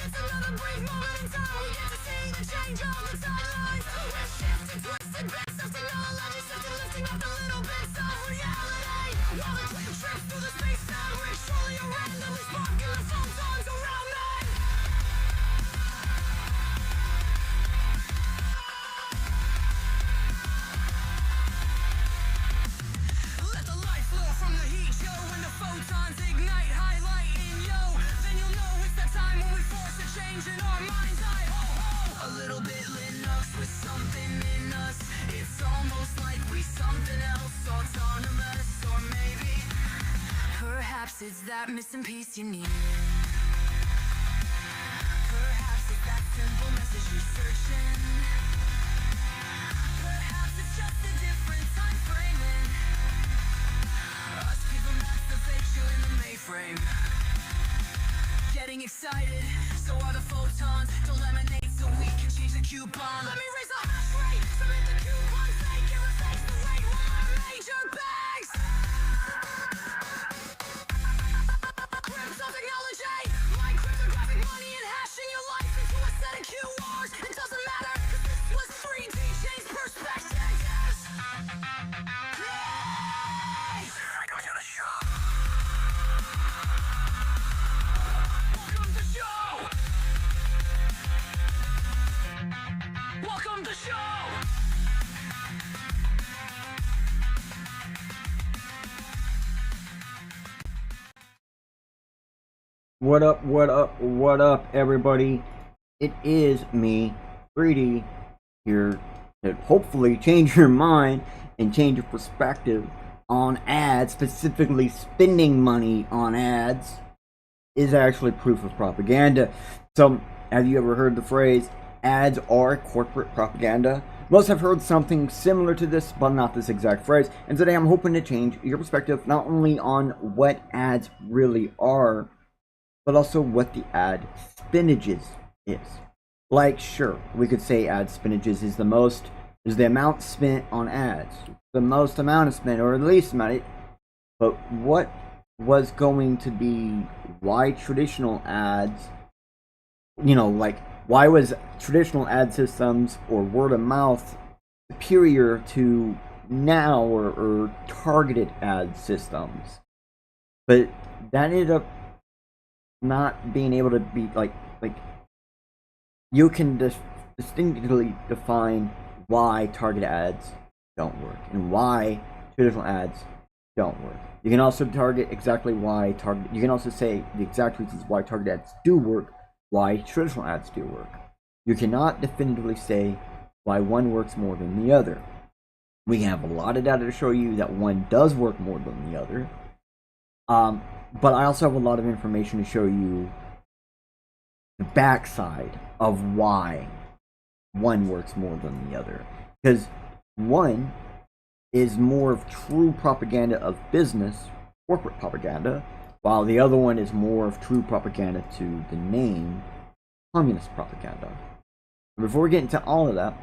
It's another brief moment in time. We get to see the change on the timelines. We're shifting, twisted bits of technology, shifting, lifting up the little bits of reality. While the quick trips through the space-time, we're surely a randomly sparking the photons around me. Let the light flow from the heat show when the photons ignite, highlighting yo. Then you'll know it's that time when we force a change in our mind's eye. Ho ho! A little bit Linux with something in us. It's almost like we something else, autonomous, or maybe perhaps it's that missing piece you need. Perhaps it's that simple message you're searching. Perhaps it's just a different time framing. Us people match the fake show in the mainframe. Getting excited, so are the photons. Don't laminate so we can change the coupon. Let me raise the hash rate, submit the coupon fake, and replace the rate with our major bags. Crypto technology, like cryptographic money and hashing your life into a set of QRs. It doesn't matter, 'cause this was 3D change perspective. Play! I go to the show. Welcome to the show. Welcome to the show. What up, what up, everybody? It is me, 3D, here to hopefully change your mind and change your perspective on ads, specifically spending money on ads is actually proof of propaganda. So, have you ever heard the phrase, ads are corporate propaganda? Most have heard something similar to this, but not this exact phrase. And today I'm hoping to change your perspective not only on what ads really are, but also what the ad Spendages is. Like, sure, we could say ad Spendages is the amount spent on ads, the most amount of spent, or the least amount. But what was going to be why traditional ads? Like why was traditional ad systems or word of mouth superior to now or targeted ad systems? But that ended up not being able to be like you can distinctly define why target ads don't work and why traditional ads don't work. You can also target exactly why target. You can also say the exact reasons why target ads do work, why traditional ads do work. You cannot definitively say why one works more than the other. We have a lot of data to show you that one does work more than the other. But I also have a lot of information to show you the backside of why one works more than the other. Because one is more of true propaganda of business, corporate propaganda, while the other one is more of true propaganda to the name, communist propaganda. And before we get into all of that,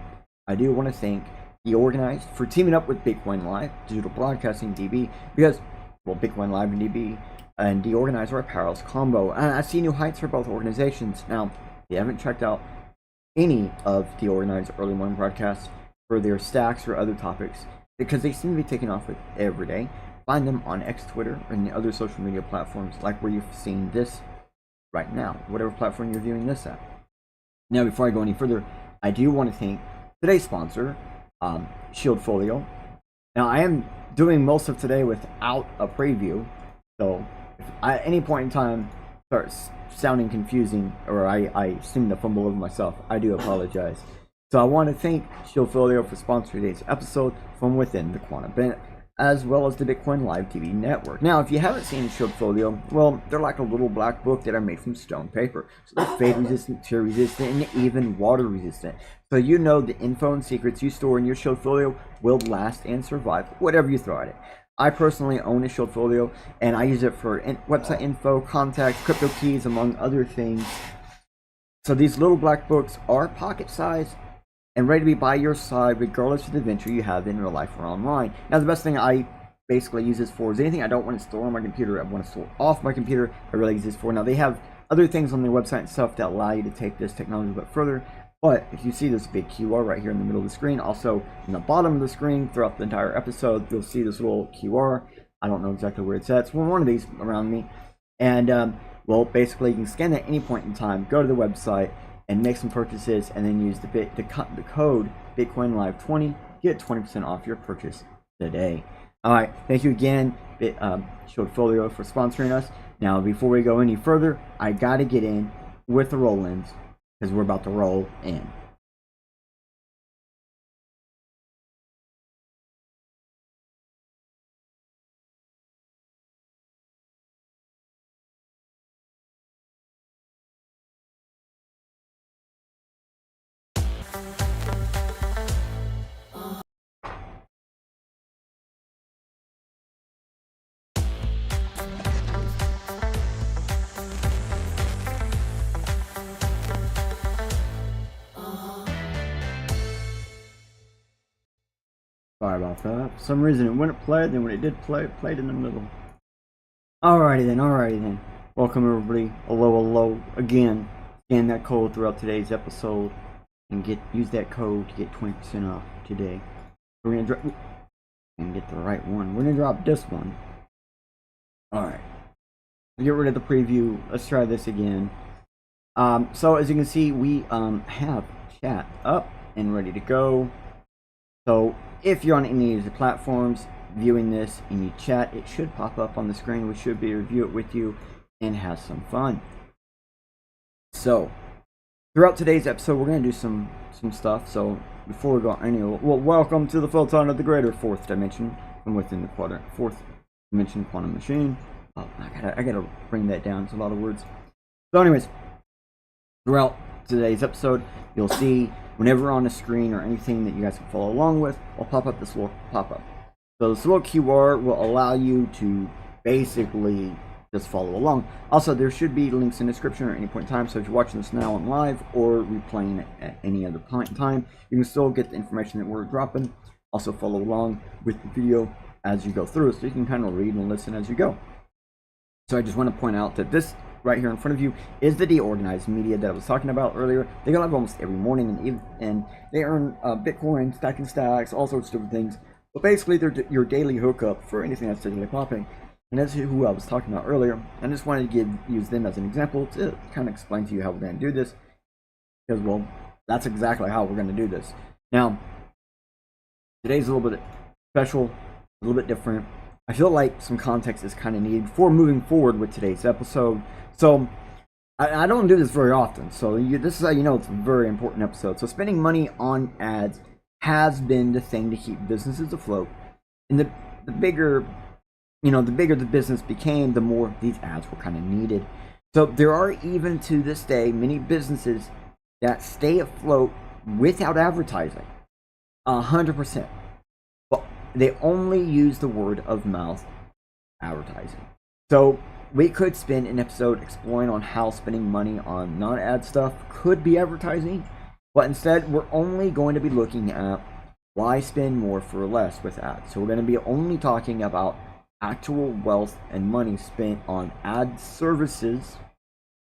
I do want to thank The Organized for teaming up with Bitcoin Live, Digital Broadcasting DB, because, well, Bitcoin Live and DB and The Organized are a perilous combo. And I see new heights for both organizations. Now, if you haven't checked out any of The Organized early morning broadcasts for their stacks or other topics, because they seem to be taking off with every day, find them on X, Twitter, and the other social media platforms, like where you've seen this right now, whatever platform you're viewing this at. Now, before I go any further, I do want to thank today's sponsor, Shield Folio. Now, I am doing most of today without a preview, so if at any point in time starts sounding confusing or I seem to fumble over myself, I do apologize. So I want to thank Shield Folio for sponsoring today's episode from within the Quantum Bennett, as well as the Bitcoin Live TV network. Now, if you haven't seen Shield Folio, well, they're like a little black book that are made from stone paper. So they're fade resistant, tear resistant, and even water resistant. So you know the info and secrets you store in your Shield Folio will last and survive whatever you throw at it. I personally own a Shield Folio, and I use it for website info, contacts, crypto keys, among other things. So these little black books are pocket size and ready to be by your side regardless of the adventure you have in real life or online. Now, the best thing I basically use this for is anything I don't want to store on my computer, I want to store off my computer, I really use this for. Now they have other things on their website and stuff that allow you to take this technology a bit further, but if you see this big QR right here in the middle of the screen, also in the bottom of the screen throughout the entire episode, you'll see this little QR. I don't know exactly where it's at. It's one of these around me, and well, basically you can scan that at any point in time, go to the website and make some purchases, and then use the code Bitcoin Live 20, get 20% off your purchase today. All right, thank you again, Shieldfolio, for sponsoring us. Now, before we go any further, I gotta get in with the roll-ins because we're about to roll in. Sorry about that. For some reason it wouldn't play, then when it did play, it played in the middle. Alrighty then. Welcome everybody. Hello again. Scan that code throughout today's episode and use that code to get 20% off today. We're gonna drop and get the right one. We're gonna drop this one. Alright. Get rid of the preview. Let's try this again. So as you can see, we have chat up and ready to go. So if you're on any of the platforms viewing this and you chat, it should pop up on the screen. We should be able to review it with you and have some fun. So throughout today's episode, we're going to do some stuff. So before we go anywhere, well, welcome to the Photon of the Greater Fourth Dimension from within the quadrant, Fourth Dimension Quantum Machine. Oh, I gotta bring that down. It's a lot of words. So anyways, throughout today's episode, you'll see whenever on the screen or anything that you guys can follow along with, will pop up this little pop-up. So this little QR will allow you to basically just follow along. Also, there should be links in the description at any point in time, so if you're watching this now on live or replaying it at any other point in time, you can still get the information that we're dropping. Also follow along with the video as you go through, so you can kind of read and listen as you go. So I just want to point out that this right here in front of you is the deorganized media that I was talking about earlier. They go live almost every morning, and they earn Bitcoin, stacking stacks, all sorts of different things. But basically, they're your daily hookup for anything that's digitally popping. And that's who I was talking about earlier. I just wanted to use them as an example to kind of explain to you how we're going to do this. Because, well, that's exactly how we're going to do this. Now, today's a little bit special, a little bit different. I feel like some context is kind of needed for moving forward with today's episode. So, I don't do this very often. So, this is how you know it's a very important episode. So, spending money on ads has been the thing to keep businesses afloat. And the bigger the business became, the more these ads were kind of needed. So, there are even to this day many businesses that stay afloat without advertising. 100%. But they only use the word of mouth advertising. So we could spend an episode exploring on how spending money on non-ad stuff could be advertising, but instead we're only going to be looking at why spend more for less with ads. So we're going to be only talking about actual wealth and money spent on ad services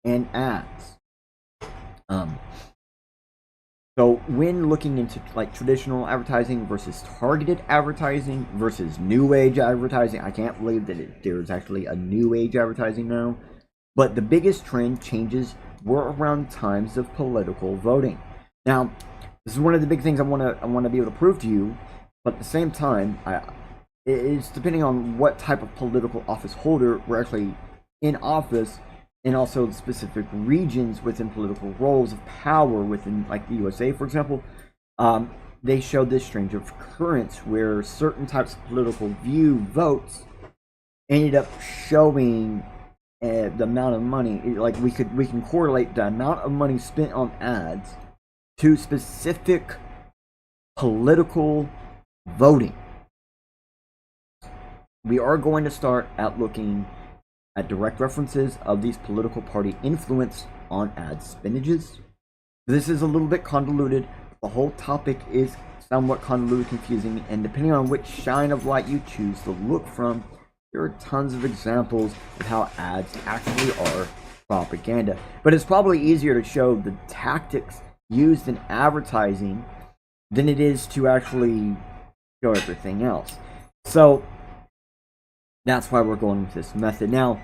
and ads. So when looking into like traditional advertising versus targeted advertising versus new age advertising, I can't believe that there's actually a new age advertising now. But the biggest trend changes were around times of political voting. Now, this is one of the big things I want to be able to prove to you. But at the same time, it's depending on what type of political office holder we're actually in office. And also the specific regions within political roles of power within, like the USA, for example, they showed this strange occurrence where certain types of political votes ended up showing the amount of money. Like we can correlate the amount of money spent on ads to specific political voting. We are going to start at looking at direct references of these political party influence on ad spendages. This is a little bit convoluted. The whole topic is somewhat convoluted, confusing, and depending on which shine of light you choose to look from, there are tons of examples of how ads actually are propaganda. But it's probably easier to show the tactics used in advertising than it is to actually show everything else. So that's why we're going with this method. Now,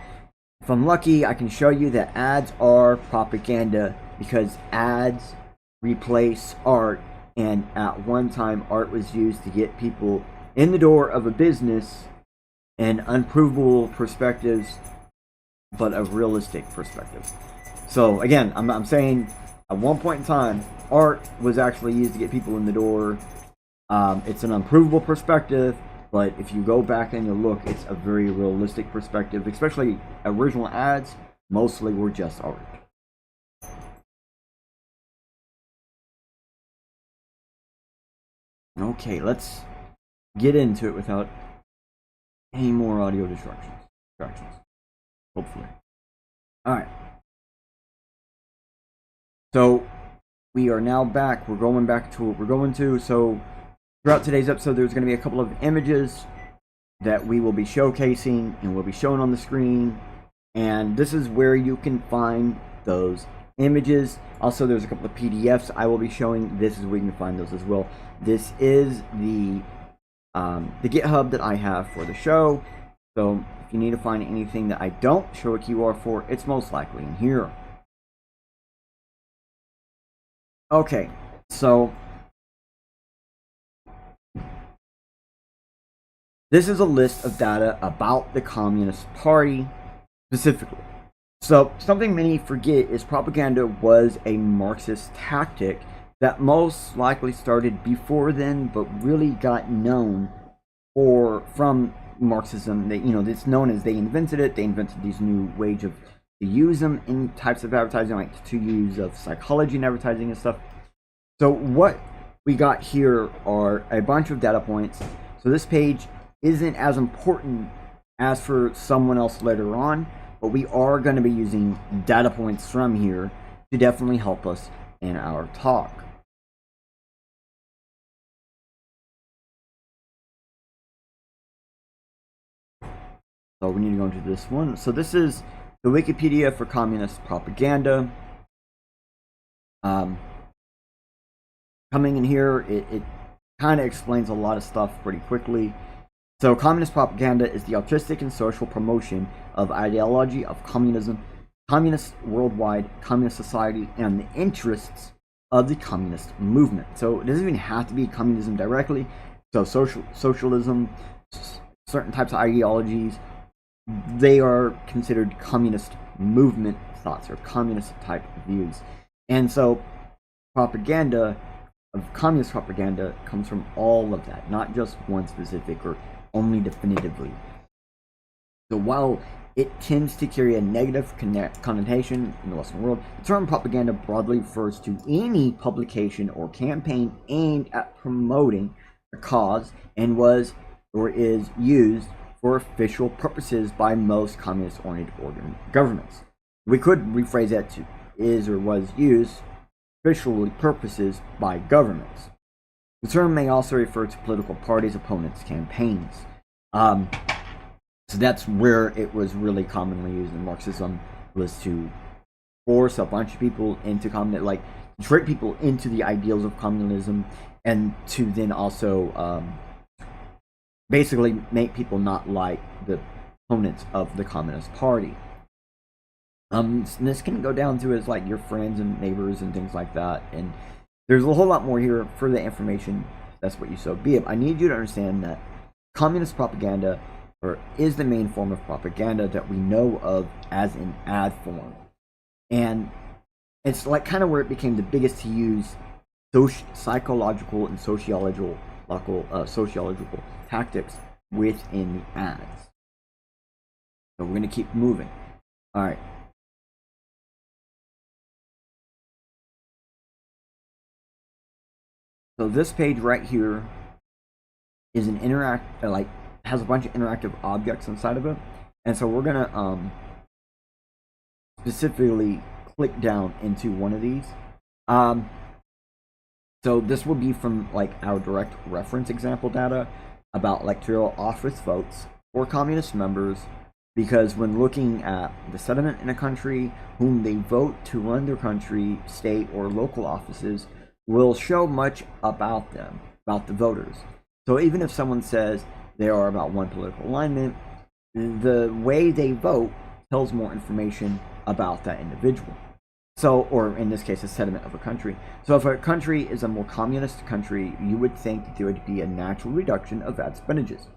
if I'm lucky, I can show you that ads are propaganda because ads replace art, and at one time art was used to get people in the door of a business and unprovable perspectives, but a realistic perspective. So again, I'm saying at one point in time, art was actually used to get people in the door. It's an unprovable perspective, but if you go back and you look, it's a very realistic perspective. Especially original ads, mostly were just art. Okay, let's get into it without any more audio distractions. Hopefully. Alright. So, we are now back. We're going back to what we're going to. So, throughout today's episode, there's going to be a couple of images that we will be showcasing and will be shown on the screen. And this is where you can find those images. Also, there's a couple of PDFs I will be showing. This is where you can find those as well. This is the GitHub that I have for the show. So if you need to find anything that I don't show a QR for, it's most likely in here. Okay, so this is a list of data about the Communist Party specifically. So something many forget is propaganda was a Marxist tactic that most likely started before then, but really got known from Marxism. It's known as they invented it. They invented these new ways to use them in types of advertising, like to use of psychology and advertising and stuff. So what we got here are a bunch of data points. So this page isn't as important as for someone else later on, but we are going to be using data points from here to definitely help us in our talk. So we need to go into this one. So this is the Wikipedia for communist propaganda. Coming in here, it kind of explains a lot of stuff pretty quickly. So communist propaganda is the artistic and social promotion of ideology of communism, communist worldwide, communist society, and the interests of the communist movement. So it doesn't even have to be communism directly. So socialism, certain types of ideologies, they are considered communist movement thoughts or communist type views. And so propaganda of communist propaganda comes from all of that, not just one specific or only definitively. So while it tends to carry a negative connotation in the Western world, the term propaganda broadly refers to any publication or campaign aimed at promoting a cause and was or is used for official purposes by most communist-oriented governments. We could rephrase that to is or was used official purposes by governments. The term may also refer to political parties' opponents' campaigns. So that's where it was really commonly used in Marxism, was to force a bunch of people into communism, like trick people into the ideals of communism, and to then also basically make people not like the opponents of the Communist Party. This can go down to as like your friends and neighbors and things like that, and there's a whole lot more here. For the information, that's what you so be it. I need you to understand that communist propaganda is the main form of propaganda that we know of as an ad form, and it's like kind of where it became the biggest to use psychological and sociological tactics within the ads. So we're going to keep moving. All right. So this page right here is an has a bunch of interactive objects inside of it, and so we're gonna specifically click down into one of these. So this will be from like our direct reference example data about electoral office votes for communist members, because when looking at the sentiment in a country, whom they vote to run their country, state, or local offices will show much about them, about the voters. So even if someone says they are about one political alignment, the way they vote tells more information about that individual. So, or in this case, a sentiment of a country. So if a country is a more communist country, you would think that there would be a natural reduction of ad spendages.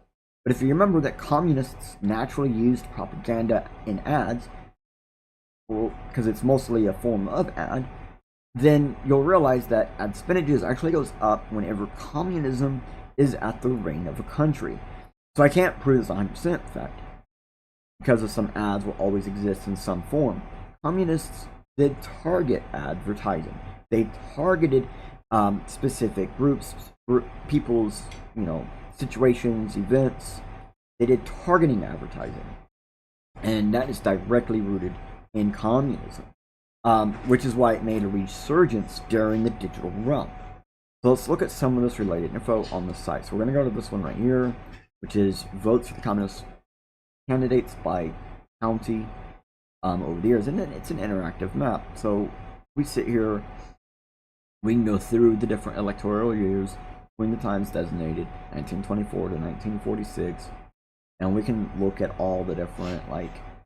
But if you remember that communists naturally used propaganda in ads, well, because it's mostly a form of ad, then you'll realize that ad spendages actually goes up whenever communism is at the reign of a country. So I can't prove this 100% fact, because of some ads will always exist in some form. Communists did target advertising. They targeted specific groups, people's, situations, events. They did targeting advertising, and that is directly rooted in communism, which is why it made a resurgence during the digital realm. So let's look at some of this related info on the site. So we're going to go to this one right here, which is votes for the communist candidates by county over the years, and then it's an interactive map. So we sit here, we can go through the different electoral years between the times designated 1924 to 1946, and we can look at all the different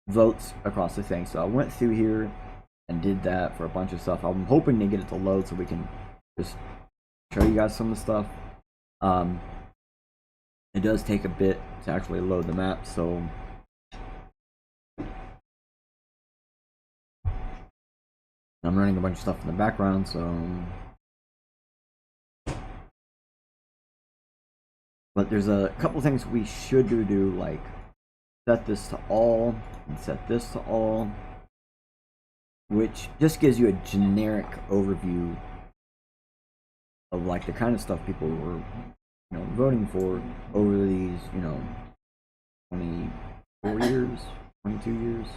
votes across the thing. So I went through here and did that for a bunch of stuff. I'm hoping to get it to load so we can just show you guys some of the stuff. It does take a bit to actually load the map, so I'm running a bunch of stuff in the background, so. But there's a couple things we should do, like set this to all and set this to all, which just gives you a generic overview of the kind of stuff people were voting for over these 24 years, 22 years.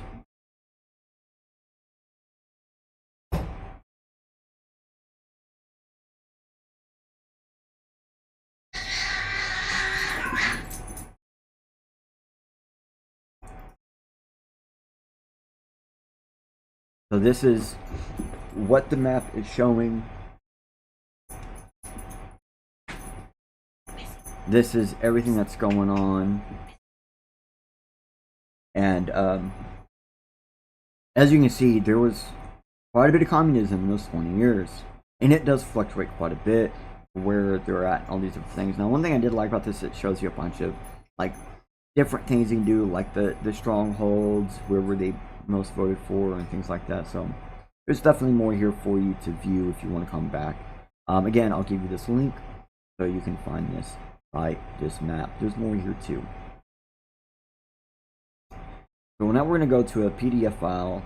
So this is what the map is showing. This is everything that's going on. And as you can see, there was quite a bit of communism in those 20 years. And it does fluctuate quite a bit where they're at, all these different things. Now, one thing I did like about this, it shows you a bunch of different things you can do, like the strongholds, where were they most voted for, and things like that. So there's definitely more here for you to view if you want to come back. Again, I'll give you this link so you can find this this map. There's more here too. So now we're going to go to a PDF file,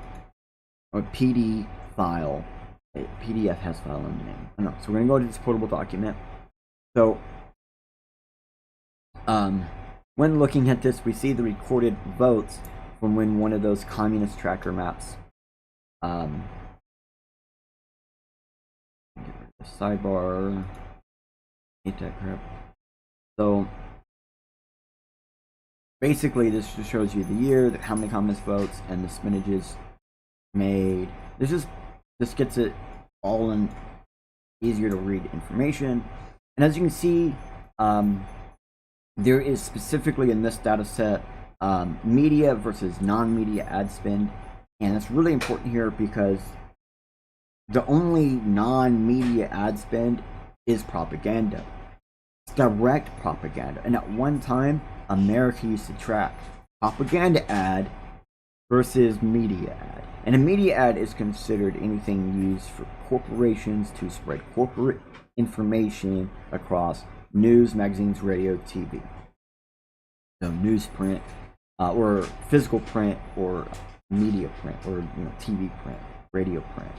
or PD file. PDF has file in the name. No, so we're going to go to this portable document. So when looking at this, we see the recorded votes from when one of those communist tracker maps. Sidebar. Hate that crap. So basically, this just shows you the year, how many communist votes, and the spendages made. This gets it all in easier to read information. And as you can see, there is specifically in this data set media versus non-media ad spend, and it's really important here because the only non-media ad spend is propaganda. It's direct propaganda. And at one time, America used to track propaganda ad versus media ad. And a media ad is considered anything used for corporations to spread corporate information across news, magazines, radio, TV. So newsprint, or physical print, or media print, or TV print, radio print.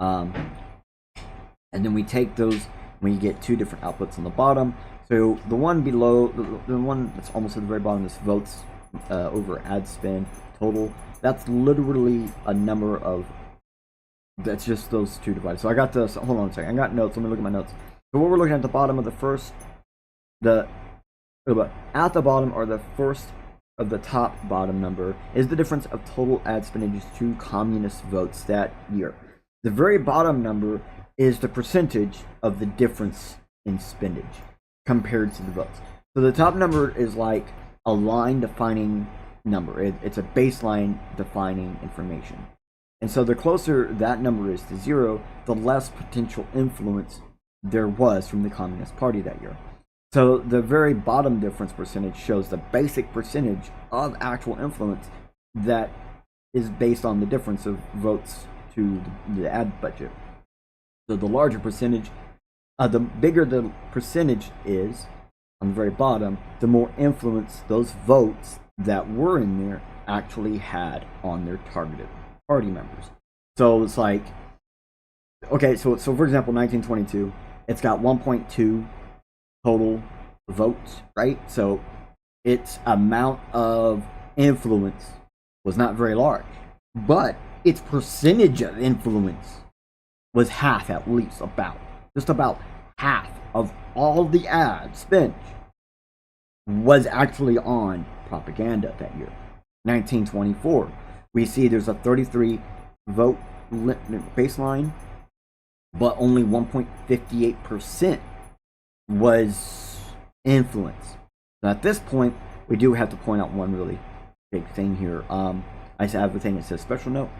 And then we take those, when you get two different outputs on the bottom. So the one below, the one that's almost at the very bottom, is votes over ad spend total. That's literally a number of, that's just those two divided. So I got this, hold on a second, I got notes, let me look at my notes. So what we're looking at the bottom of the first, at the bottom or the first of the top bottom number is the difference of total ad spendages to communist votes that year. The very bottom number is the percentage of the difference in spendage compared to the votes. So the top number is like a line defining number. It's a baseline defining information. And so the closer that number is to 0, the less potential influence there was from the Communist Party that year. So the very bottom difference percentage shows the basic percentage of actual influence that is based on the difference of votes to the ad budget. So the larger percentage, the bigger the percentage is on the very bottom, the more influence those votes that were in there actually had on their targeted party members. So it's like, okay, so for example, 1922, it's got 1.2 total votes, right? So its amount of influence was not very large, but its percentage of influence was half, at least, just about half of all the ad spend was actually on propaganda that year. 1924, we see there's a 33 vote baseline, but only 1.58% was influence. So at this point, we do have to point out one really big thing here. I have a thing that says special note.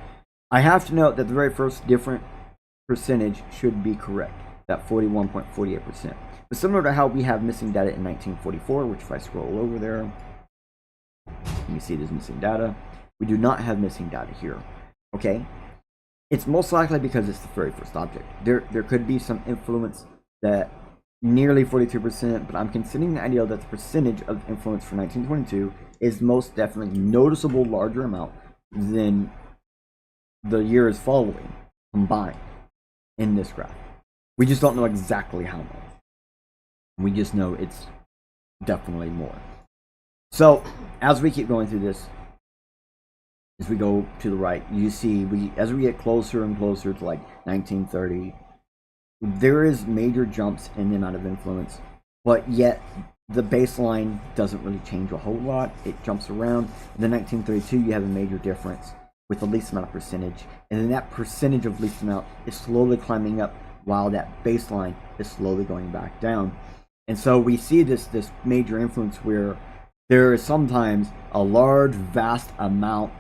I have to note that the very first different percentage should be correct, that 41.48%. But similar to how we have missing data in 1944, which if I scroll over there, you see there's missing data. We do not have missing data here, okay? It's most likely because it's the very first object. There could be some influence that nearly 42%, but I'm considering the idea that the percentage of influence for 1922 is most definitely noticeable larger amount than the years following combined in this graph. We just don't know exactly how much. We just know it's definitely more. So as we keep going through this, as we go to the right, you see as we get closer and closer to like 1930, there is major jumps in the amount of influence, but yet the baseline doesn't really change a whole lot. It jumps around. In then 1932, you have a major difference with the least amount of percentage, and then that percentage of least amount is slowly climbing up while that baseline is slowly going back down. And so we see this major influence where there is sometimes a large, vast amount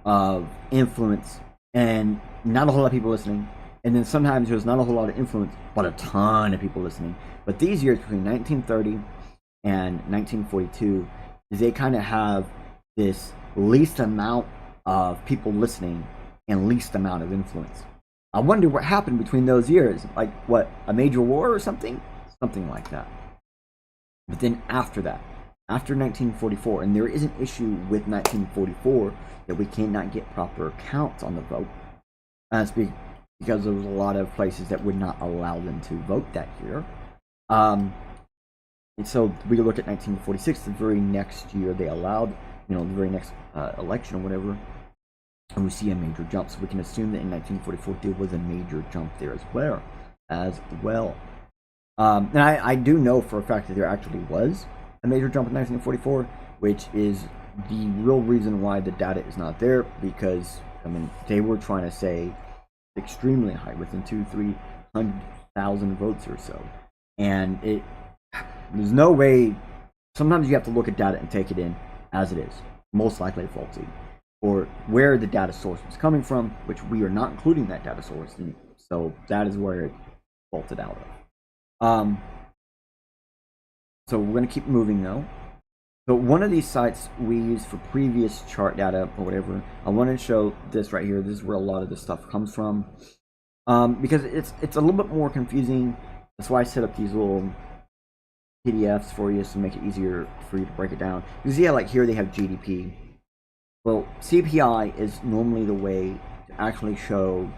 of influence and not a whole lot of people listening. And then sometimes there's not a whole lot of influence, but a ton of people listening. But these years between 1930 and 1942, they kind of have this least amount of people listening and least amount of influence. I wonder what happened between those years. Like, what, a major war or something? Something like that. But then after that, after 1944, and there is an issue with 1944 that we cannot get proper counts on the vote. That's because there was a lot of places that would not allow them to vote that year. And so we look at 1946, the very next year they allowed, the very next election or whatever, and we see a major jump. So we can assume that in 1944 there was a major jump there as well. And I do know for a fact that there actually was a major jump in 1944, which is the real reason why the data is not there, because they were trying to say extremely high, within 200,000-300,000 votes or so, and there's no way. Sometimes you have to look at data and take it in as it is, most likely faulty, or where the data source was coming from, which we are not including that data source, and so that is where it faulted out of. So we're going to keep moving though. So one of these sites we use for previous chart data or whatever, I want to show this right here. This is where a lot of this stuff comes from, because it's a little bit more confusing. That's why I set up these little PDFs for you to make it easier for you to break it down. You see how like here they have GDP. Well, CPI is normally the way to actually show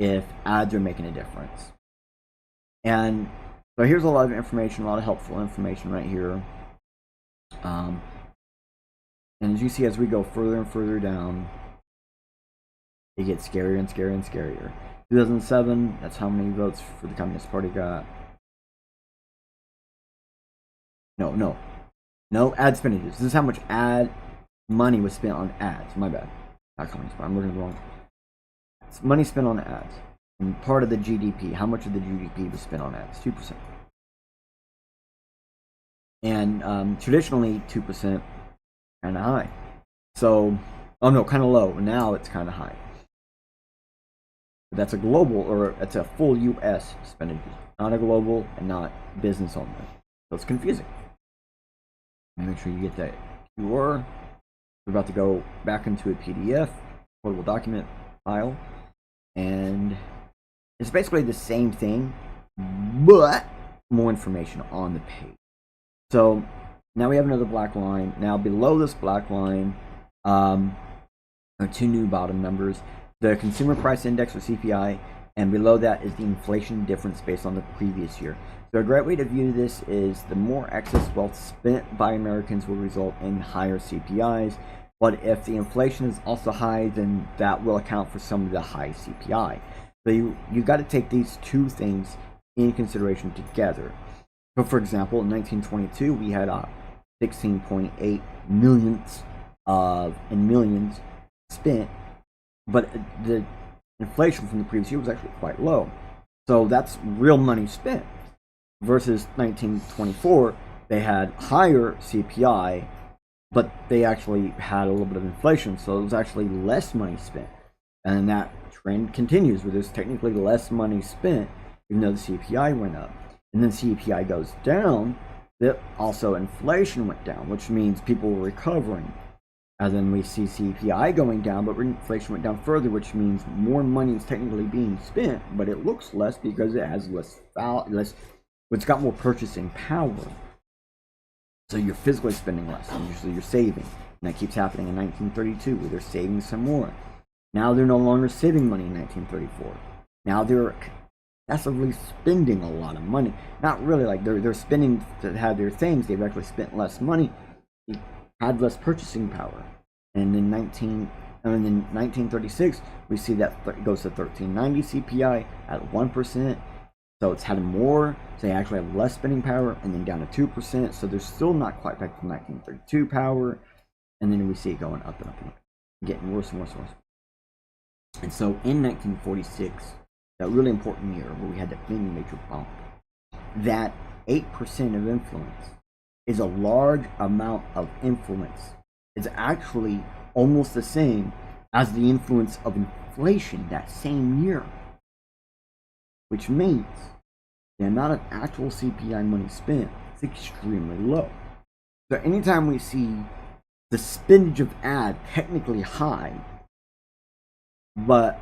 if ads are making a difference. And so here's a lot of information, a lot of helpful information right here. And as you see, as we go further and further down, it gets scarier and scarier and scarier. 2007, that's how many votes for the Communist Party got. No ad spendages. This is how much ad money was spent on ads. My bad. Actually, I'm looking at the wrong. It's money spent on ads. And part of the GDP. How much of the GDP was spent on ads? 2%. And traditionally, 2% kind of high. So, oh no, kind of low. Now it's kind of high. But that's a global, or it's a full U.S. expenditure, not a global and not business only. So it's confusing. Make sure you get that QR. We're about to go back into a PDF, portable document file, and it's basically the same thing, but more information on the page. So now we have another black line. Now below this black line are two new bottom numbers: the consumer price index, or CPI, and below that is the inflation difference based on the previous year. So a great way to view this is the more excess wealth spent by Americans will result in higher CPIs, but if the inflation is also high, then that will account for some of the high CPI. So you got to take these two things in consideration together. So for example, in 1922 we had 16.8 millions in millions spent, but the inflation from the previous year was actually quite low. So that's real money spent. Versus 1924, they had higher CPI, but they actually had a little bit of inflation, so it was actually less money spent. And that trend continues, where there's technically less money spent, even though the CPI went up. And then CPI goes down, that also inflation went down, which means people were recovering. And then we see CPI going down, but inflation went down further, which means more money is technically being spent, but it looks less because it has less. It's got more purchasing power. So you're physically spending less, and usually you're saving. And that keeps happening in 1932, where they're saving some more. Now they're no longer saving money in 1934. Now they're passively spending a lot of money. Not really, like they're spending to have their things. They've actually spent less money. They had less purchasing power. And in 1936, we see that it goes to 1390 CPI at 1%. So it's had more, so they actually have less spending power, and then down to 2%. So they're still not quite back to 1932 power. And then we see it going up and up and up, getting worse and worse and worse. And so in 1946, that really important year where we had that big major bump, that 8% of influence is a large amount of influence. It's actually almost the same as the influence of inflation that same year, which means the amount of actual CPI money spent is extremely low. So anytime we see the spendage of ad technically high, but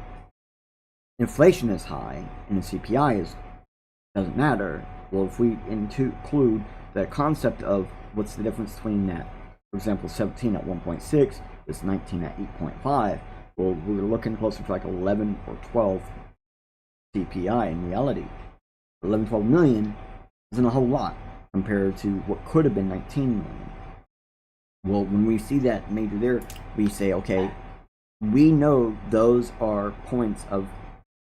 inflation is high and the CPI doesn't matter, well, if we include the concept of what's the difference between that, for example, 17 at 1.6, this 19 at 8.5, well, we're looking closer to like 11 or 12 CPI in reality. 11, 12 million isn't a whole lot compared to what could have been 19 million. Well, when we see that major there, we say, okay, we know those are points of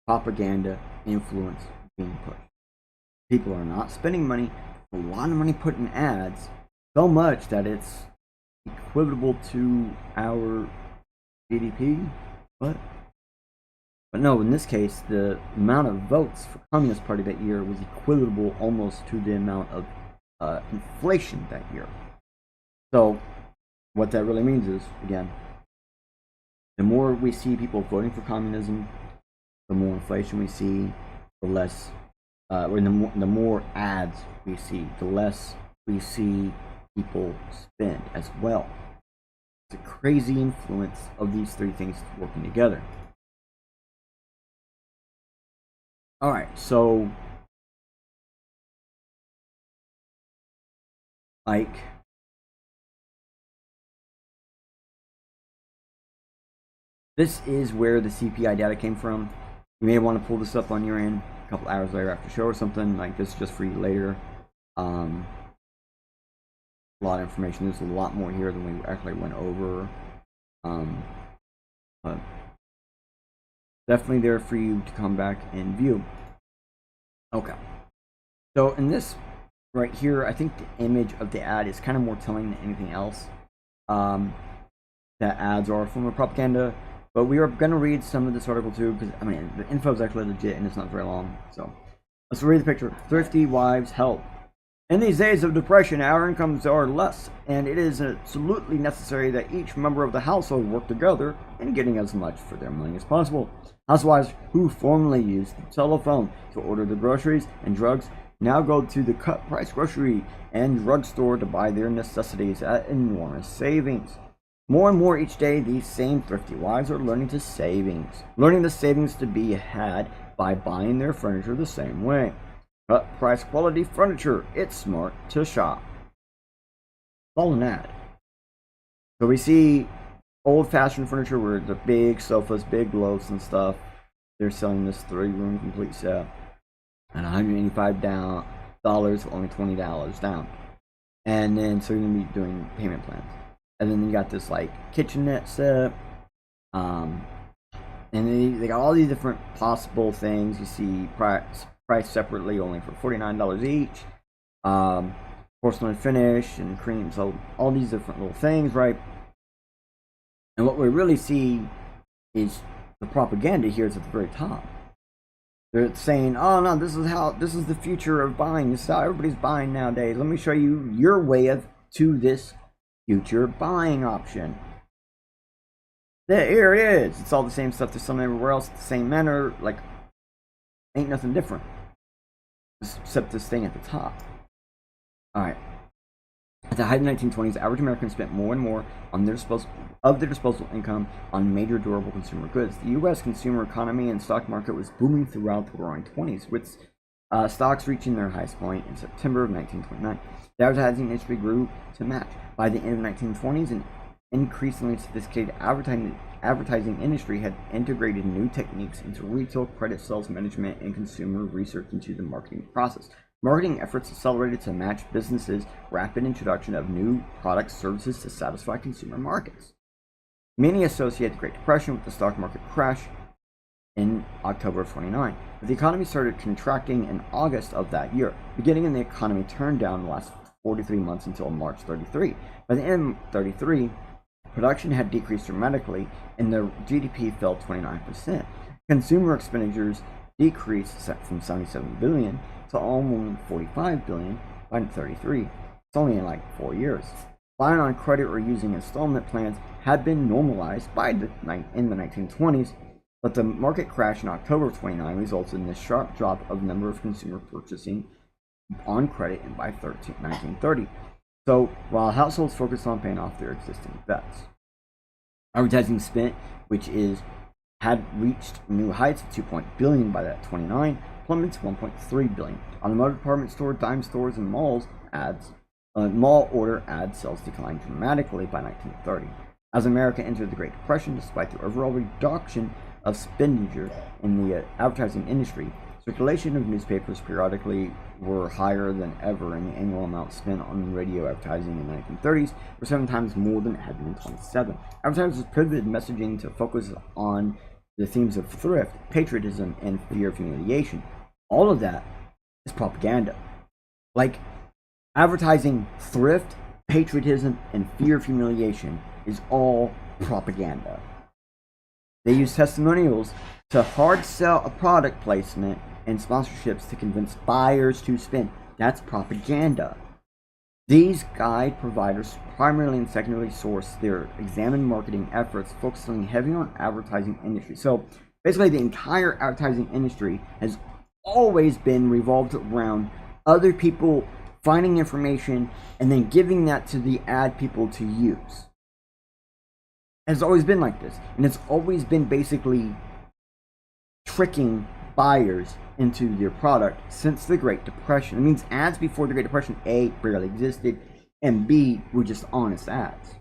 propaganda influence being pushed. People are not spending money, a lot of money put in ads, so much that it's equivalent to our GDP. What? But no, in this case, the amount of votes for Communist Party that year was equivalent almost to the amount of inflation that year. So what that really means is, again, the more we see people voting for communism, the more inflation we see, the less, or the more ads we see, the less we see people spend as well. It's a crazy influence of these three things working together. Alright, so like this is where the CPI data came from. You may want to pull this up on your end a couple hours later after show or something like this, just for you later. A lot of information. There's a lot more here than we actually went over. But definitely there for you to come back and view. Okay. So in this right here, I think the image of the ad is kind of more telling than anything else. That ads are a form of propaganda. But we are going to read some of this article too, because I mean the info is actually legit and it's not very long. So let's read the picture. Thrifty wives help. In these days of depression, our incomes are less, and it is absolutely necessary that each member of the household work together in getting as much for their money as possible. Housewives who formerly used the telephone to order the groceries and drugs now go to the cut price grocery and drugstore to buy their necessities at enormous savings. More and more each day, these same thrifty wives are learning the savings to be had by buying their furniture the same way. Cut price quality furniture, it's smart to shop. All an ad. So we see old-fashioned furniture where the big sofas, big loaves and stuff. They're selling this 3-room complete set at $185 for only $20 down. And then so you're gonna be doing payment plans. And then you got this like kitchenette set, and they got all these different possible things. You see price separately, only for $49 each. Porcelain finish and cream, so all these different little things, right? And what we really see is the propaganda here is at the very top. They're saying, "Oh no, this is the future of buying. This is how everybody's buying nowadays. Let me show you your way to this future buying option." Here it is. It's all the same stuff. There's some everywhere else. The same manner. Like, ain't nothing different. Except this thing at the top. Alright. At the height of the 1920s, average Americans spent more and more on their disposable income on major durable consumer goods. The U.S. consumer economy and stock market was booming throughout the roaring 20s, with stocks reaching their highest point in September of 1929. The advertising industry grew to match. By the end of the 1920s, an increasingly sophisticated advertising industry had integrated new techniques into retail, credit sales management, and consumer research into the marketing process. Marketing efforts accelerated to match businesses' rapid introduction of new products, services to satisfy consumer markets. Many associate the Great Depression with the stock market crash in October of 29. But the economy started contracting in August of that year. Beginning in the economy turned down the last 43 months until March 33. By the end of 33, production had decreased dramatically and the GDP fell 29%. Consumer expenditures decreased from $77 billion to only $45 billion by 33. It's only in like 4 years. Buying on credit or using installment plans had been normalized in the 1920s, but the market crash in October of 29 resulted in a sharp drop of the number of consumer purchasing on credit and by 1930. So while households focused on paying off their existing debts, advertising spent, which had reached new heights of $2 billion by that 29, plummeted to $1.3 billion. Automotive department store, dime stores, and malls mall order ad sales declined dramatically by 1930. As America entered the Great Depression, despite the overall reduction of expenditure in the advertising industry, circulation of newspapers periodically were higher than ever, and the annual amount spent on radio advertising in the 1930s were 7 times more than it had been in 27. Advertisers pivoted messaging to focus on the themes of thrift, patriotism, and fear of humiliation. All of that is propaganda. Like, advertising thrift, patriotism, and fear of humiliation is all propaganda. They use testimonials to hard sell a product placement and sponsorships to convince buyers to spend. That's propaganda. These guide providers primarily and secondarily source their examined marketing efforts, focusing heavily on advertising industry. So basically the entire advertising industry has always been revolved around other people finding information and then giving that to the ad people to use. It's always been like this, and it's always been basically tricking buyers into their product since the Great Depression. It means ads before the Great Depression, A, barely existed, and B, were just honest ads.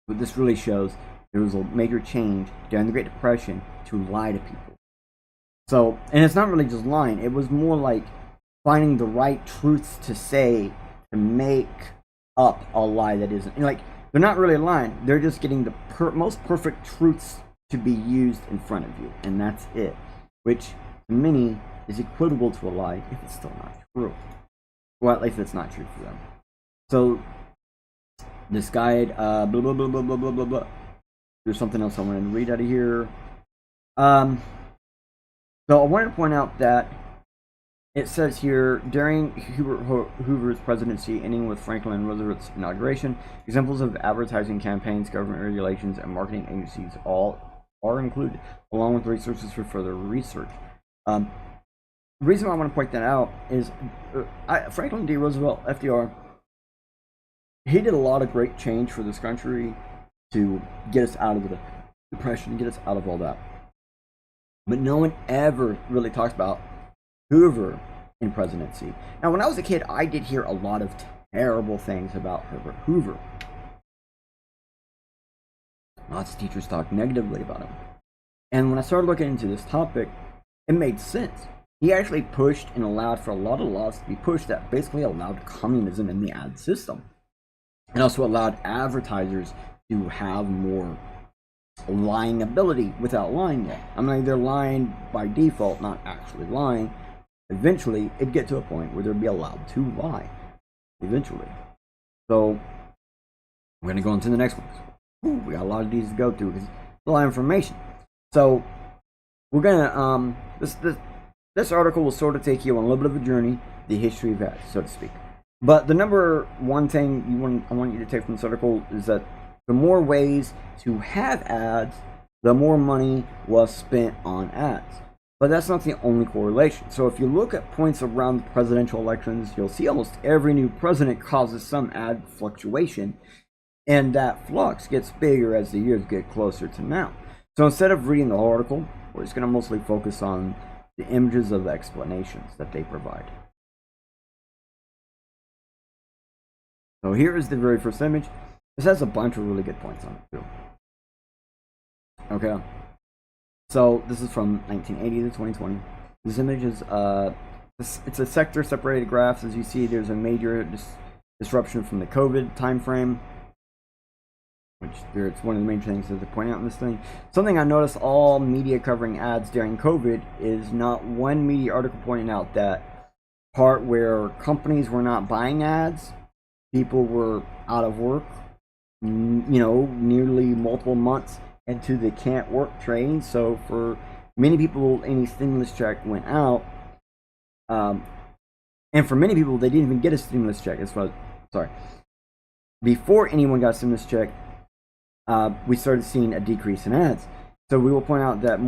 But this really shows there was a major change during the Great Depression to lie to people. So, and it's not really just lying, it was more like finding the right truths to say to make up a lie that isn't. And like, they're not really lying, they're just getting the most perfect truths to be used in front of you, and that's it. Which, to many, is equivalent to a lie if it's still not true. Well, at least it's not true for them. So this guide, blah blah blah blah blah blah blah blah. There's something else I wanted to read out of here. So I wanted to point out that it says here, during Hoover's presidency, ending with Franklin Roosevelt's inauguration, examples of advertising campaigns, government regulations, and marketing agencies all are included, along with resources for further research. The reason why I want to point that out is Franklin D. Roosevelt, FDR, he did a lot of great change for this country to get us out of the Depression, get us out of all that. But no one ever really talks about Hoover in presidency. Now, when I was a kid, I did hear a lot of terrible things about Herbert Hoover. Lots of teachers talked negatively about him. And when I started looking into this topic, it made sense. He actually pushed and allowed for a lot of laws to be pushed that basically allowed communism in the ad system. And also allowed advertisers to have more lying ability without lying yet. I mean, they're lying by default, not actually lying. Eventually, it'd get to a point where they'd be allowed to lie. Eventually. So, we're going to go into the next one. Ooh, we got a lot of these to go through because it's a lot of information. So, we're going to, this article will sort of take you on a little bit of a journey, the history of ads, so to speak. But the number one thing I want you to take from this article is that the more ways to have ads, the more money was spent on ads. But that's not the only correlation. So if you look at points around the presidential elections, you'll see almost every new president causes some ad fluctuation. And that flux gets bigger as the years get closer to now. So instead of reading the whole article, we're just going to mostly focus on the images of the explanations that they provide. So here is the very first image. This has a bunch of really good points on it too. Okay. So this is from 1980 to 2020. This image is it's a sector separated graphs. As you see, there's a major disruption from the COVID time frame, which it's one of the main things that they point out in this thing. Something I noticed all media covering ads during COVID is not one media article pointing out that part where companies were not buying ads, people were out of work, nearly multiple months into the can't work train. So for many people, any stimulus check went out, and for many people, they didn't even get a stimulus check. Before anyone got a stimulus check, we started seeing a decrease in ads. So we will point out that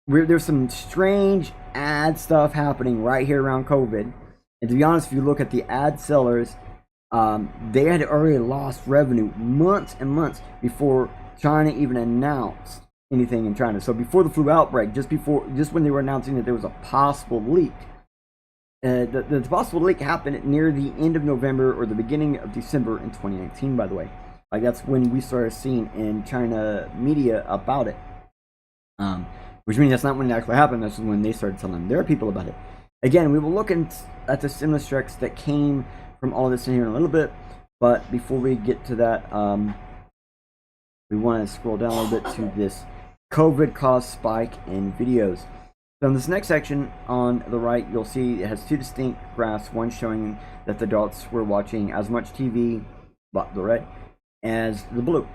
there's some strange ad stuff happening right here around COVID. And to be honest, if you look at the ad sellers, they had already lost revenue months and months before China even announced anything in China. So before the flu outbreak, just when they were announcing that there was a possible leak, the possible leak happened near the end of November or the beginning of December in 2019, by the way. Like, that's when we started seeing in China media about it. Which means that's not when it actually happened, that's when they started telling their people about it. Again, we will look at the stimulus checks that came from all this in here in a little bit, but before we get to that, we want to scroll down a little bit to this COVID caused spike in videos. So in this next section on the right, you'll see it has two distinct graphs, one showing that the adults were watching as much TV, the red, as the blue.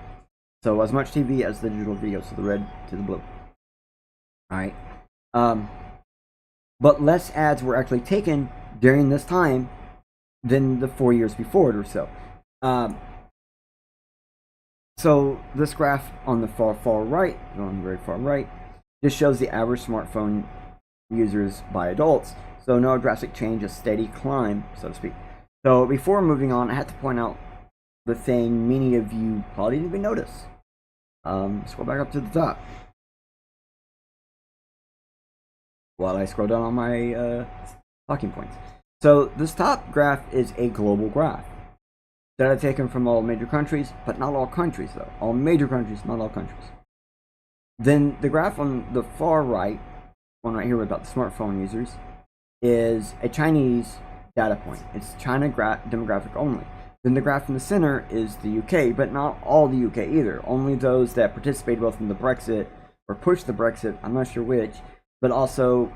So as much TV as the digital video, so the red to the blue. Alright. But less ads were actually taken during this time than the 4 years before it or so. So this graph on the far right, on the very far right, just shows the average smartphone users by adults. So no drastic change, a steady climb, so to speak. So before moving on, I had to point out the thing many of you probably didn't even notice. Scroll back up to the top. While I scroll down on my talking points. So this top graph is a global graph that I've taken from all major countries, but not all countries though. All major countries, not all countries. Then the graph on the far right, one right here about the smartphone users, is a Chinese data point. It's China demographic only. Then the graph in the center is the UK, but not all the UK either. Only those that participated both in the Brexit or pushed the Brexit, I'm not sure which, but also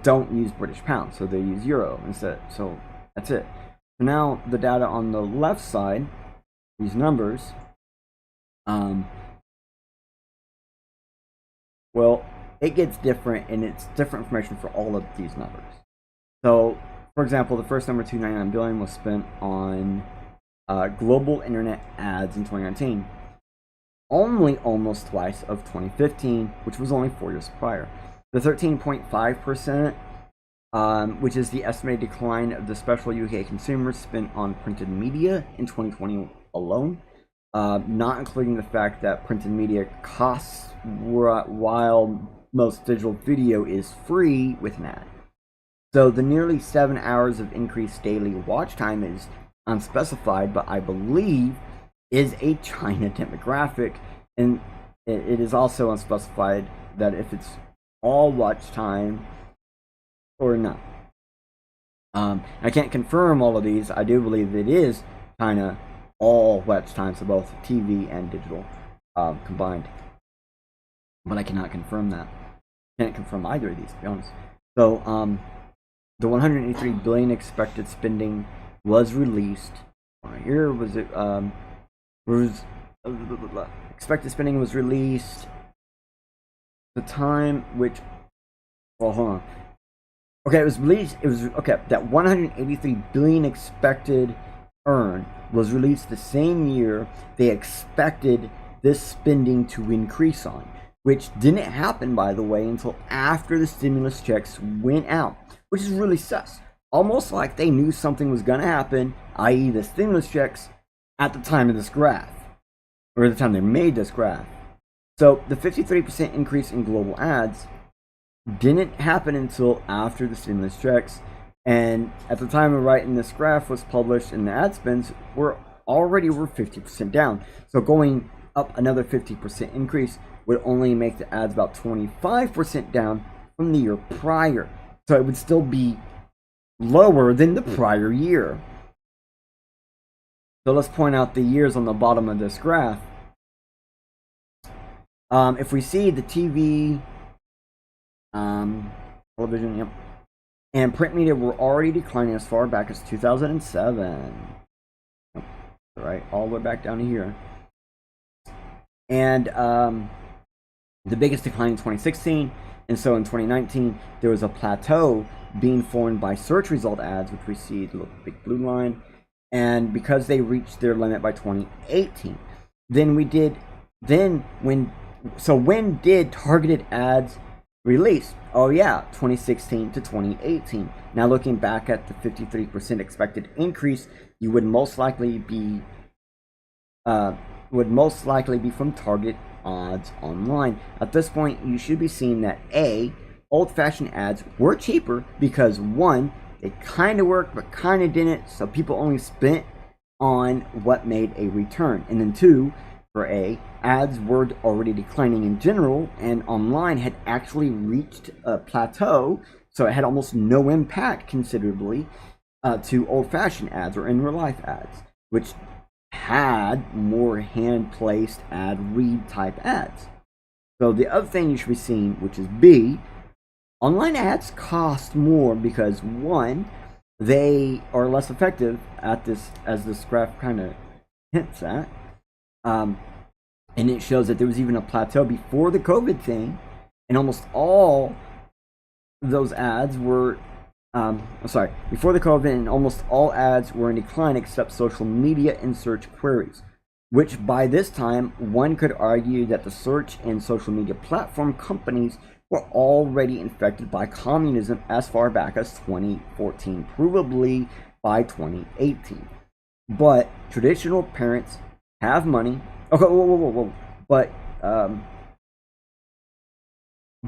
don't use British pounds, so they use euro instead. So that's it. So now the data on the left side, these numbers, well, it gets different, and it's different information for all of these numbers. So, for example, the first number, 299 billion, was spent on global internet ads in 2019. Only almost twice of 2015, which was only 4 years prior. The 13.5%, which is the estimated decline of the special UK consumers spent on printed media in 2020 alone, not including the fact that printed media costs while most digital video is free with an ad. So the nearly 7 hours of increased daily watch time is unspecified, but I believe is a China demographic, and it is also unspecified that if it's all watch time or not. I can't confirm all of these. I do believe it is China all watch time, so both TV and digital combined, but I cannot confirm that. Can't confirm either of these, to be honest. So the 183 billion expected spending was released. Here was it? Expected spending was released. The time which, well, hold on. Okay, it was released. It was okay. That 183 billion expected earn was released the same year they expected this spending to increase on, which didn't happen, by the way, until after the stimulus checks went out, which is really sus. Almost like they knew something was going to happen, i.e. the stimulus checks, at the time of this graph, or the time they made this graph. So the 53% increase in global ads didn't happen until after the stimulus checks, and at the time of writing this graph was published, and the ad spends were already over 50% down. So going up another 50% increase would only make the ads about 25% down from the year prior. So it would still be lower than the prior year. So let's point out the years on the bottom of this graph. If we see the TV, television, yep, and print media were already declining as far back as 2007. Yep, right, all the way back down to here. And the biggest decline in 2016, and so in 2019 there was a plateau being formed by search result ads, which we see the little big blue line, and because they reached their limit by 2018, when did targeted ads release? Oh yeah, 2016 to 2018. Now looking back at the 53% expected increase, you would most likely be from target ads online. At this point, you should be seeing that A, old-fashioned ads were cheaper because one, they kind of worked but kind of didn't, so people only spent on what made a return. And then two, for A, ads were already declining in general, and online had actually reached a plateau, so it had almost no impact considerably to old-fashioned ads or in real-life ads, which had more hand-placed ad read type ads. So the other thing you should be seeing, which is B, online ads cost more because one, they are less effective at this, as this graph kind of hints at, and it shows that there was even a plateau before the COVID thing, and almost all those ads were before the COVID, and almost all ads were in decline except social media and search queries, which by this time, one could argue that the search and social media platform companies were already infected by communism as far back as 2014, provably by 2018. But traditional parents have money. Okay, whoa.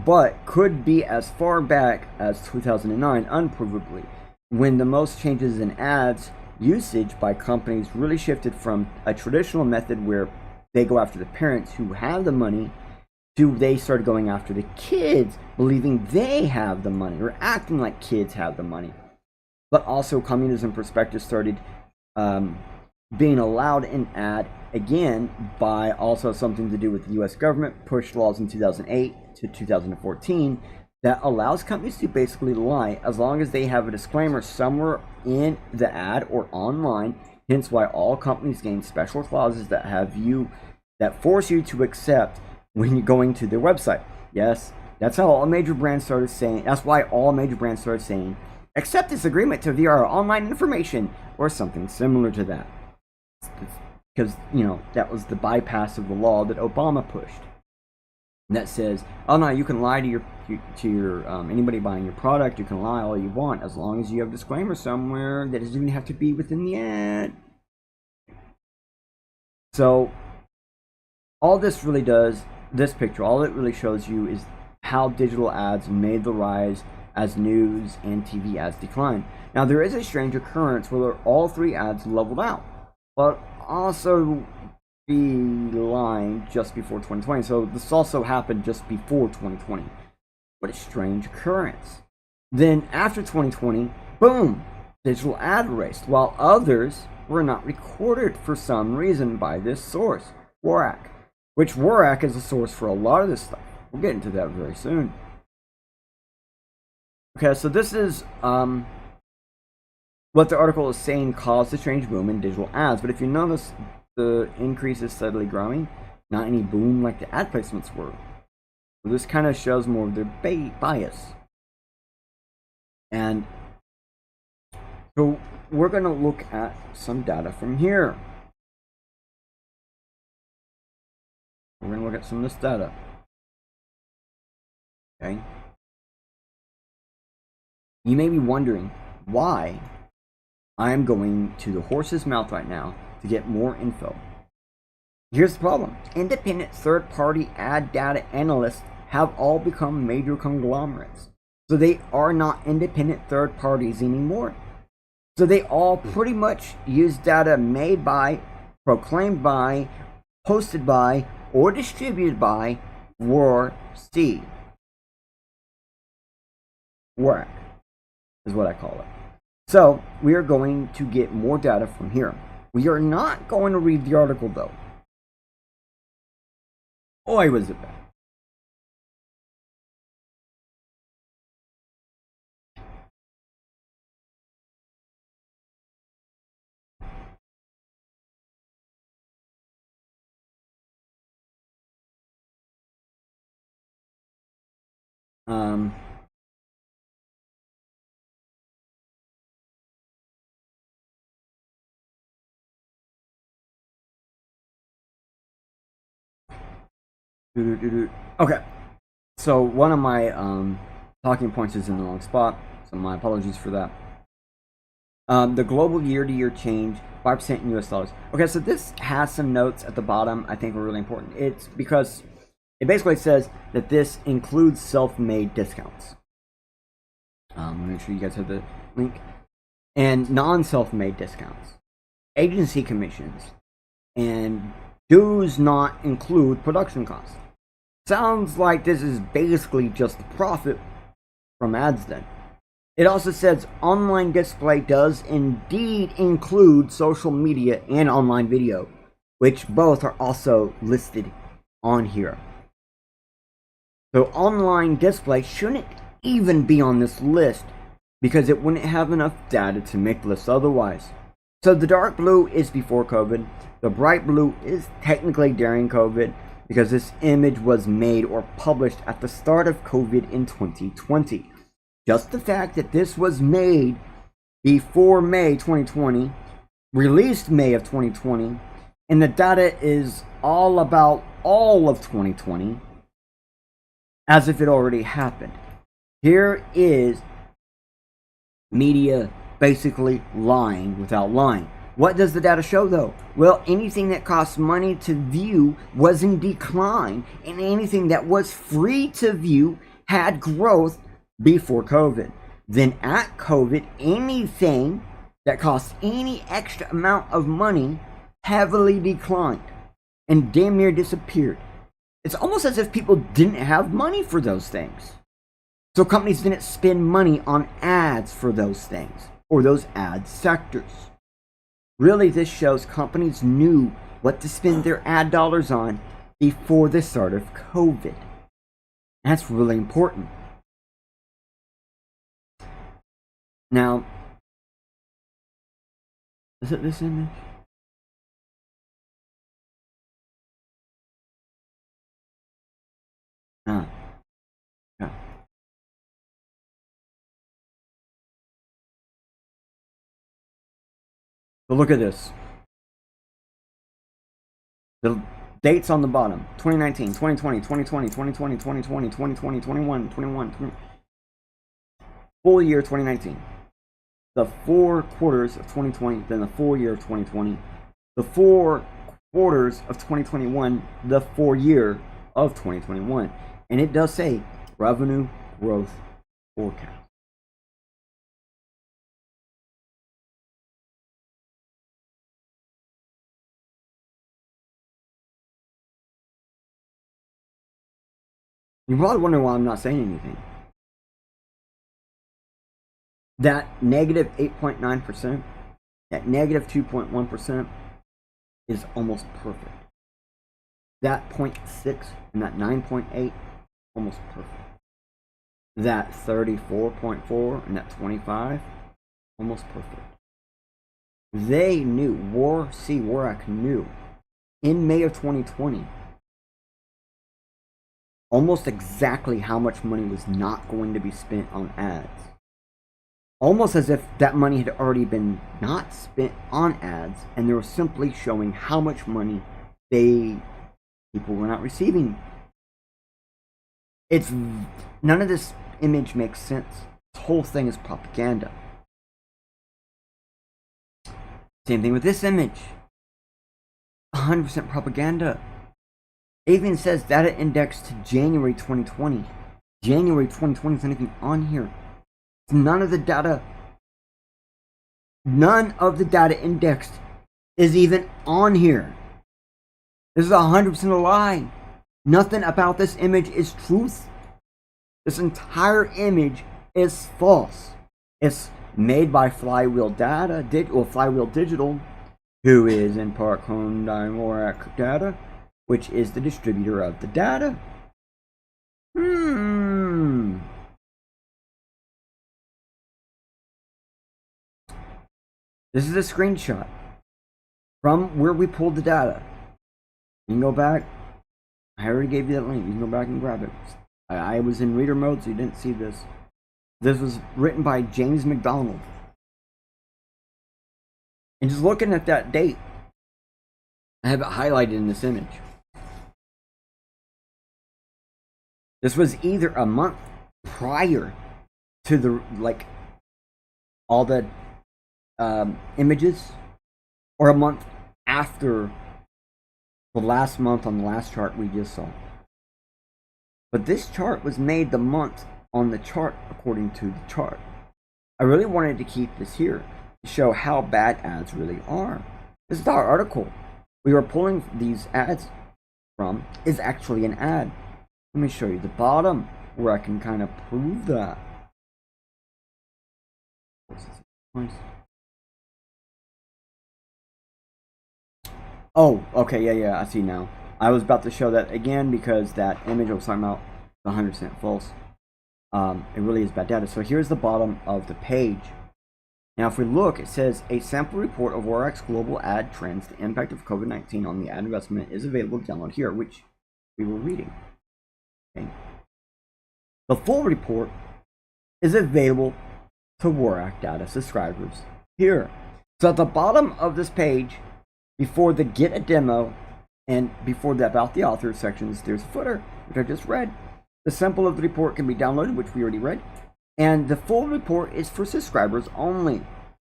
But could be as far back as 2009, unprovably, when the most changes in ads usage by companies really shifted from a traditional method where they go after the parents who have the money to they started going after the kids, believing they have the money or acting like kids have the money. But also communism perspective started being allowed in ad again by also something to do with the US government pushed laws in 2008 to 2014 that allows companies to basically lie as long as they have a disclaimer somewhere in the ad or online. Hence why all companies gain special clauses that force you to accept when you're going to their website. Yes, that's how all major brands started saying. That's why all major brands started saying, accept this agreement to view our online information, or something similar to that. Because, that was the bypass of the law that Obama pushed. That says, oh no, you can lie to your anybody buying your product. You can lie all you want as long as you have a disclaimer somewhere that doesn't even have to be within the ad. So all this really does, this picture, all it really shows you is how digital ads made the rise as news and TV ads declined. Now there is a strange occurrence where all three ads leveled out, but also the line just before 2020. So this also happened just before 2020. What a strange occurrence. Then after 2020, boom, digital ad raced, while others were not recorded for some reason by this source, Dvorak, which Dvorak is a source for a lot of this stuff. We'll get into that very soon. Okay, so this is what the article is saying caused the strange boom in digital ads. But if you notice, the increase is steadily growing, not any boom like the ad placements were. So this kind of shows more of their bias. And so we're going to look at some data from here. We're going to look at some of this data. Okay. You may be wondering why I am going to the horse's mouth right now to get more info. Here's the problem. Independent third-party ad data analysts have all become major conglomerates. So they are not independent third parties anymore. So they all pretty much use data made by, proclaimed by, posted by, or distributed by Dvorak. Dvorak is what I call it. So we are going to get more data from here. We are not going to read the article though. Boy, was it bad. Okay, so one of my talking points is in the wrong spot, so my apologies for that. The global year-to-year change, 5% in US dollars. Okay, so this has some notes at the bottom I think are really important. It's because it basically says that this includes self-made discounts. Make sure you guys have the link. And non-self-made discounts, agency commissions, and does not include production costs. Sounds like this is basically just the profit from ads then. It also says online display does indeed include social media and online video, which both are also listed on here. So online display shouldn't even be on this list because it wouldn't have enough data to make lists otherwise. So the dark blue is before COVID. The bright blue is technically during COVID because this image was made or published at the start of COVID in 2020. Just the fact that this was made before May 2020, released May of 2020, and the data is all about all of 2020, as if it already happened. Here is media basically lying without lying. What does the data show though? Well, anything that costs money to view was in decline, and anything that was free to view had growth before COVID. Then at COVID, anything that cost any extra amount of money heavily declined and damn near disappeared. It's almost as if people didn't have money for those things. So companies didn't spend money on ads for those things or those ad sectors. Really, this shows companies knew what to spend their ad dollars on before the start of COVID. That's really important. Now, is it this image? Ah, yeah. But look at this. The dates on the bottom: 2019, 2020, 2020, 2020, 2020, 2020, 21, 21, 20. Full year 2019. The 4 quarters of 2020, then the full year of 2020. The 4 quarters of 2021, the 4 year of 2021. And it does say revenue growth forecast. You're probably wondering why I'm not saying anything. That negative 8.9%, that negative 2.1% is almost perfect. That 0.6 and that 9.8, almost perfect. That 34.4 and that 25, almost perfect. They knew, Warrack knew in May of 2020 almost exactly how much money was not going to be spent on ads. Almost as if that money had already been not spent on ads, and they were simply showing how much money people were not receiving. It's none of this image makes sense. This whole thing is propaganda. Same thing with this image. 100% propaganda. It even says data indexed to January 2020. January 2020 is not even on here. None of the data indexed is even on here. This is 100% a lie. Nothing about this image is truth. This entire image is false. It's made by Flywheel Digital, who is in part Hyundai Warrack Data, which is the distributor of the data. This is a screenshot from where we pulled the data. You can go back. I already gave you that link. You can go back and grab it. I was in reader mode, so you didn't see this. This was written by James McDonald. And just looking at that date, I have it highlighted in this image. This was either a month prior to the, all the images, or a month after the last month on the last chart we just saw. But this chart was made the month on the chart according to the chart. I really wanted to keep this here to show how bad ads really are. This is our article we were pulling these ads from is actually an ad. Let me show you the bottom where I can kind of prove that. Oh, okay, yeah, I see now. I was about to show that again because that image I was talking about is 100% false. It really is bad data. So here's the bottom of the page. Now if we look, it says a sample report of Warrack's global ad trends, the impact of COVID-19 on the ad investment is available to download here, which we were reading. Okay. The full report is available to Warrack data subscribers here. So at the bottom of this page, before the get a demo and before the about the author sections, there's a footer, which I just read. The sample of the report can be downloaded, which we already read. And the full report is for subscribers only.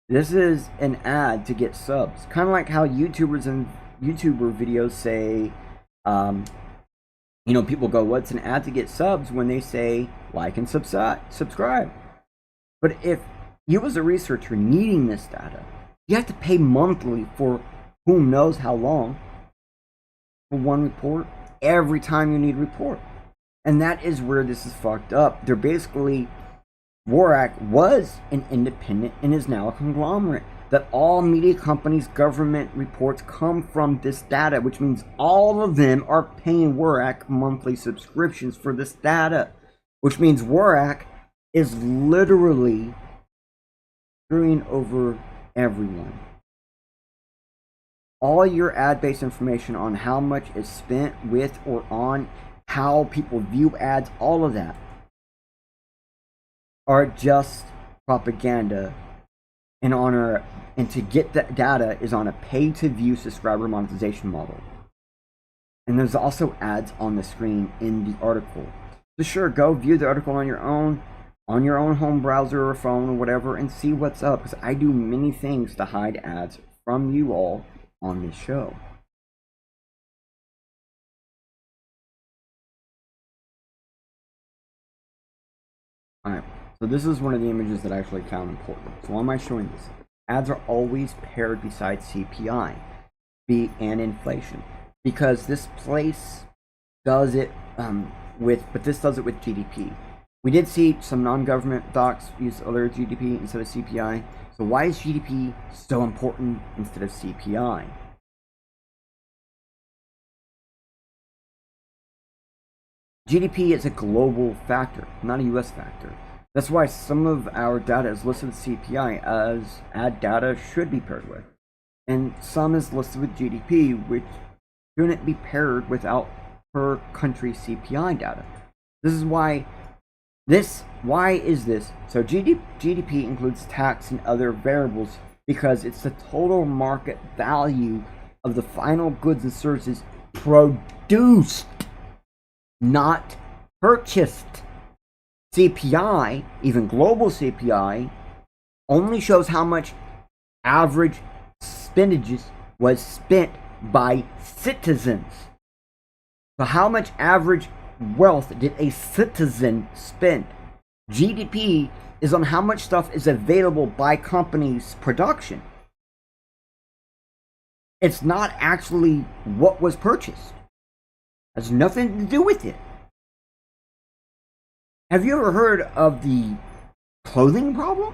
This is an ad to get subs. Kind of like how YouTubers and YouTuber videos say, people go, what's an ad to get subs, when they say like and subscribe. But if you as a researcher needing this data, you have to pay monthly for who knows how long for one report every time you need a report. And that is where this is fucked up. They're basically, Warrack was an independent and is now a conglomerate. That all media companies' government reports come from this data, which means all of them are paying Warrack monthly subscriptions for this data. Which means Warrack is literally screwing over everyone. All your ad-based information on how much is spent with or on, how people view ads, all of that are just propaganda. And to get that data is on a pay-to-view subscriber monetization model. And there's also ads on the screen in the article. So sure, go view the article on your own home browser or phone or whatever, and see what's up, because I do many things to hide ads from you all on this show. Alright, so this is one of the images that I actually found important. So why am I showing this? Ads are always paired beside CPI and inflation, because this place does it but this does it with GDP. We did see some non-government docs use other GDP instead of CPI. So why is GDP so important instead of CPI? GDP is a global factor, not a US factor. That's why some of our data is listed with CPI, as ad data should be paired with. And some is listed with GDP, which shouldn't be paired without per country CPI data. This is why why is this? So GDP includes tax and other variables because it's the total market value of the final goods and services produced, not purchased. CPI, even global CPI, only shows how much average Spendage was spent by citizens. So how much average wealth did a citizen spend? GDP is on how much stuff is available by companies' production. It's not actually what was purchased. It has nothing to do with it. Have you ever heard of the clothing problem?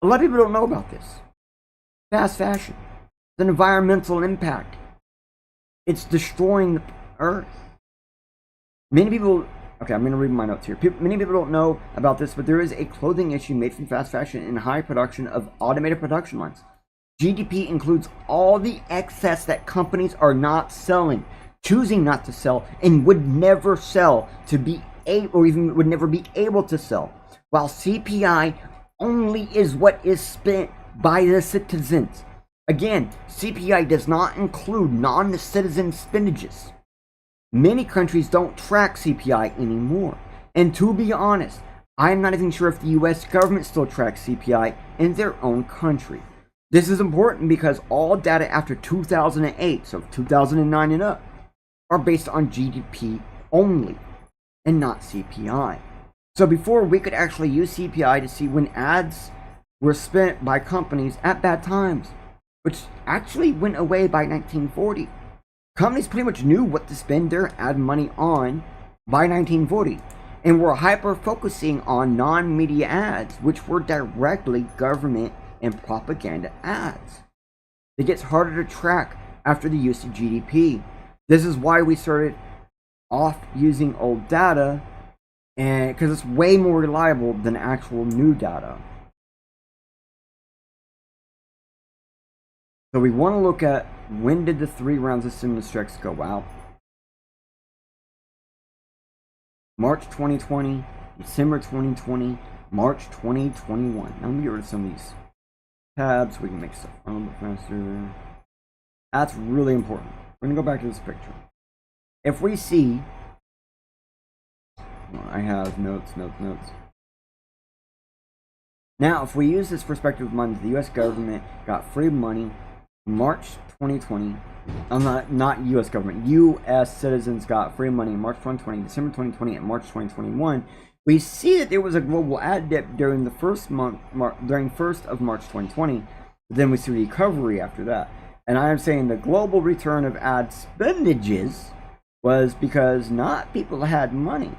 A lot of people don't know about this. Fast fashion. It's an environmental impact. It's destroying the earth. Many people, okay, I'm going to read my notes here. Many people don't know about this, but there is a clothing issue made from fast fashion and high production of automated production lines. GDP includes all the excess that companies are not selling, choosing not to sell, and would never sell to be or even would never be able to sell, while CPI only is what is spent by the citizens. Again, CPI does not include non-citizen spendages. Many countries don't track CPI anymore, and to be honest, I'm not even sure if the US government still tracks CPI in their own country. This is important because all data after 2008, so 2009 and up, are based on GDP only and not CPI. So before, we could actually use CPI to see when ads were spent by companies at bad times, which actually went away by 1940. Companies pretty much knew what to spend their ad money on by 1940, and were hyper-focusing on non-media ads, which were directly government and propaganda ads. It gets harder to track after the use of GDP. This is why we started off using old data, and because it's way more reliable than actual new data. So we want to look at, when did the 3 rounds of stimulus checks go out? March 2020, December 2020, March 2021. Now let me get rid of some of these tabs so we can make stuff a little bit faster. That's really important. We're going to go back to this picture. If we see, well, I have notes. Now, if we use this perspective of money, the U.S. government got free money March 2020. Not U.S. government. U.S. citizens got free money in March 2020, December 2020, and March 2021. We see that there was a global ad dip during the first month, during 1st of March 2020. But then we see recovery after that. And I am saying the global return of ad spendages was because not people had money.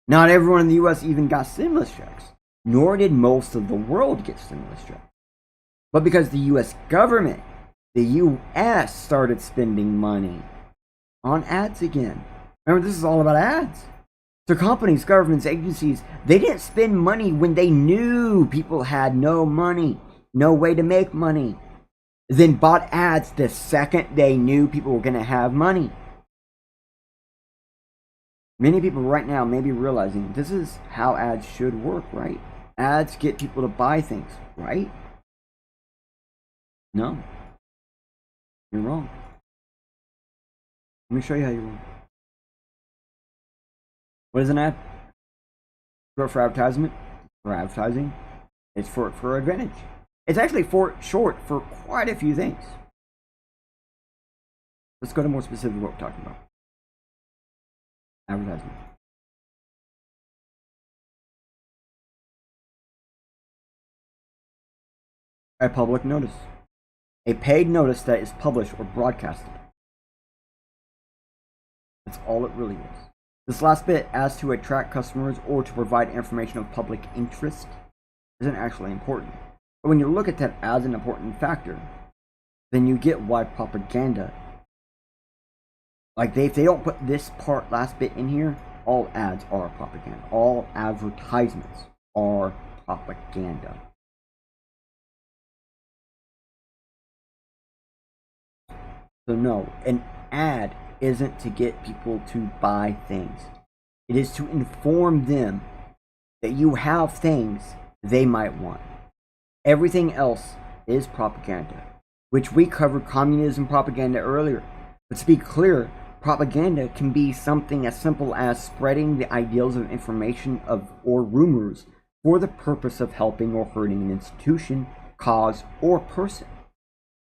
Not everyone in the U.S. even got stimulus checks, nor did most of the world get stimulus checks. But because the U.S. government, the U.S. started spending money on ads again. Remember, this is all about ads. So companies, governments, agencies, they didn't spend money when they knew people had no money, no way to make money. Then bought ads the second they knew people were going to have money. Many people right now may be realizing this is how ads should work, right? Ads get people to buy things, right? No. You're wrong. Let me show you how you're wrong. What is an ad? Short for advertisement, for advertising. It's for advantage. It's actually short for quite a few things. Let's go to more specific what we're talking about. Advertisement. A public notice. A paid notice that is published or broadcasted. That's all it really is. This last bit, as to attract customers or to provide information of public interest, isn't actually important. But when you look at that as an important factor, then you get why propaganda, like if they don't put this last bit in here, all ads are propaganda. All advertisements are propaganda. So no, an ad isn't to get people to buy things. It is to inform them that you have things they might want. Everything else is propaganda, which we covered communism propaganda earlier. But to be clear, propaganda can be something as simple as spreading the ideals of information or rumors for the purpose of helping or hurting an institution, cause, or person.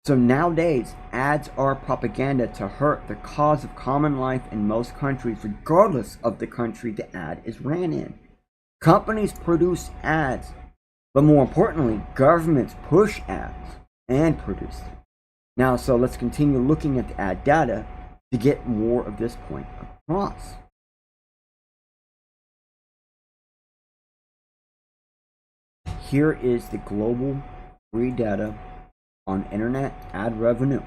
So nowadays, ads are propaganda to hurt the cause of common life in most countries, regardless of the country the ad is ran in. Companies produce ads, but more importantly, governments push ads and produce them. Now, so let's continue looking at the ad data to get more of this point across. Here is the global free data on internet ad revenue.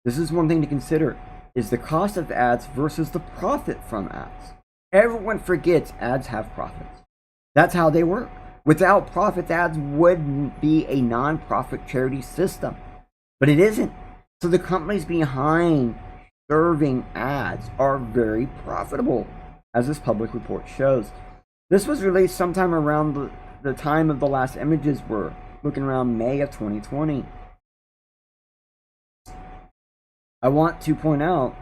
This is one thing to consider, is the cost of ads versus the profit from ads. Everyone forgets ads have profits. That's how they work. Without profits, ads wouldn't be a non-profit charity system. But it isn't. So the companies behind serving ads are very profitable, as this public report shows. This was released sometime around the time of the last images were, looking around May of 2020. I want to point out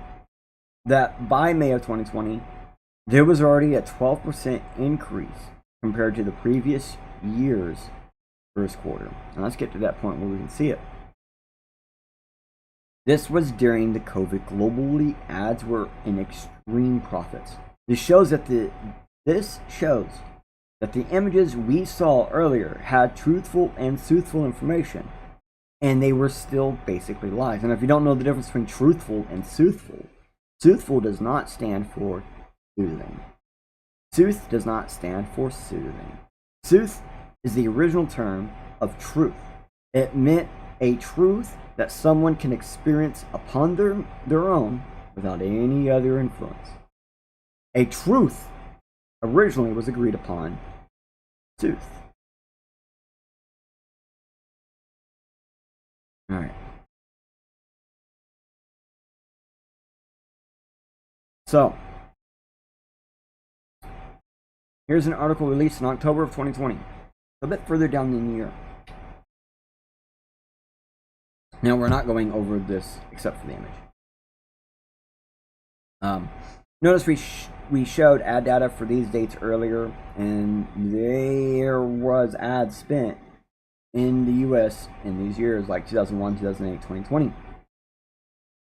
that by May of 2020, there was already a 12% increase compared to the previous year's first quarter. Now let's get to that point where we can see it. This was during the COVID. Globally, ads were in extreme profits. This shows that the images we saw earlier had truthful and soothful information, and they were still basically lies. And if you don't know the difference between truthful and soothful, soothful does not stand for soothing. Sooth does not stand for soothing. Sooth is the original term of truth. It meant a truth that someone can experience upon their own without any other influence. A truth originally was agreed upon sooth. Alright. So, here's an article released in October of 2020, a bit further down in the year. Now, we're not going over this except for the image. Notice we showed ad data for these dates earlier, and there was ads spent in the US in these years like 2001, 2008, 2020.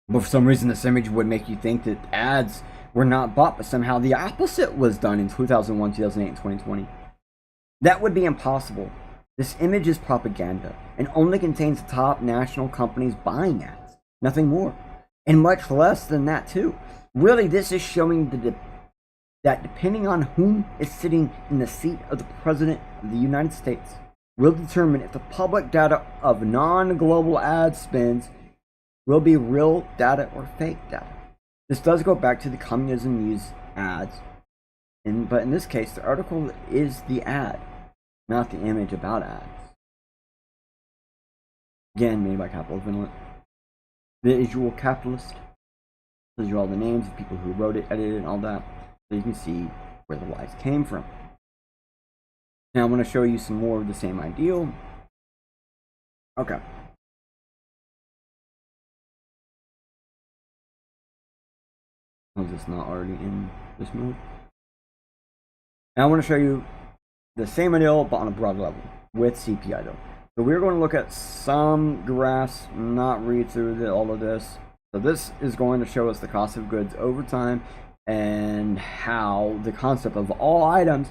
But for some reason, this image would make you think that ads were not bought, but somehow the opposite was done in 2001, 2008, and 2020. That would be impossible. This image is propaganda and only contains the top national companies buying ads, nothing more, and much less than that too. Really, this is showing that depending on whom is sitting in the seat of the President of the United States will determine if the public data of non-global ad spends will be real data or fake data. This does go back to the communism use ads But in this case, the article is the ad, not the image about ads. Again, made by Capital Vigilant. Visual Capitalist. Those are all the names of people who wrote it, edited it, and all that. So you can see where the lies came from. Now I'm going to show you some more of the same ideal. Okay. Was this not already in this mode? Now I want to show you the same ideal, but on a broad level, with CPI though. So we're going to look at some graphs, not read through all of this. So this is going to show us the cost of goods over time and how the concept of all items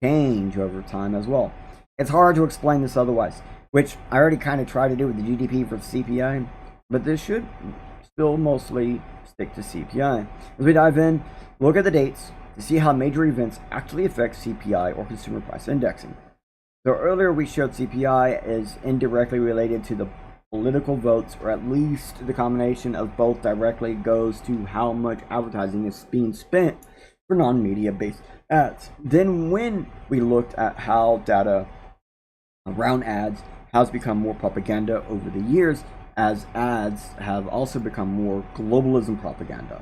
change over time as well. It's hard to explain this otherwise, which I already kind of tried to do with the GDP for CPI, but this should still mostly stick to CPI. As we dive in, look at the dates to see how major events actually affect CPI or consumer price indexing. So earlier we showed CPI is indirectly related to the political votes, or at least the combination of both directly goes to how much advertising is being spent for non-media based ads. Then when we looked at how data around ads has become more propaganda over the years, as ads have also become more globalism propaganda.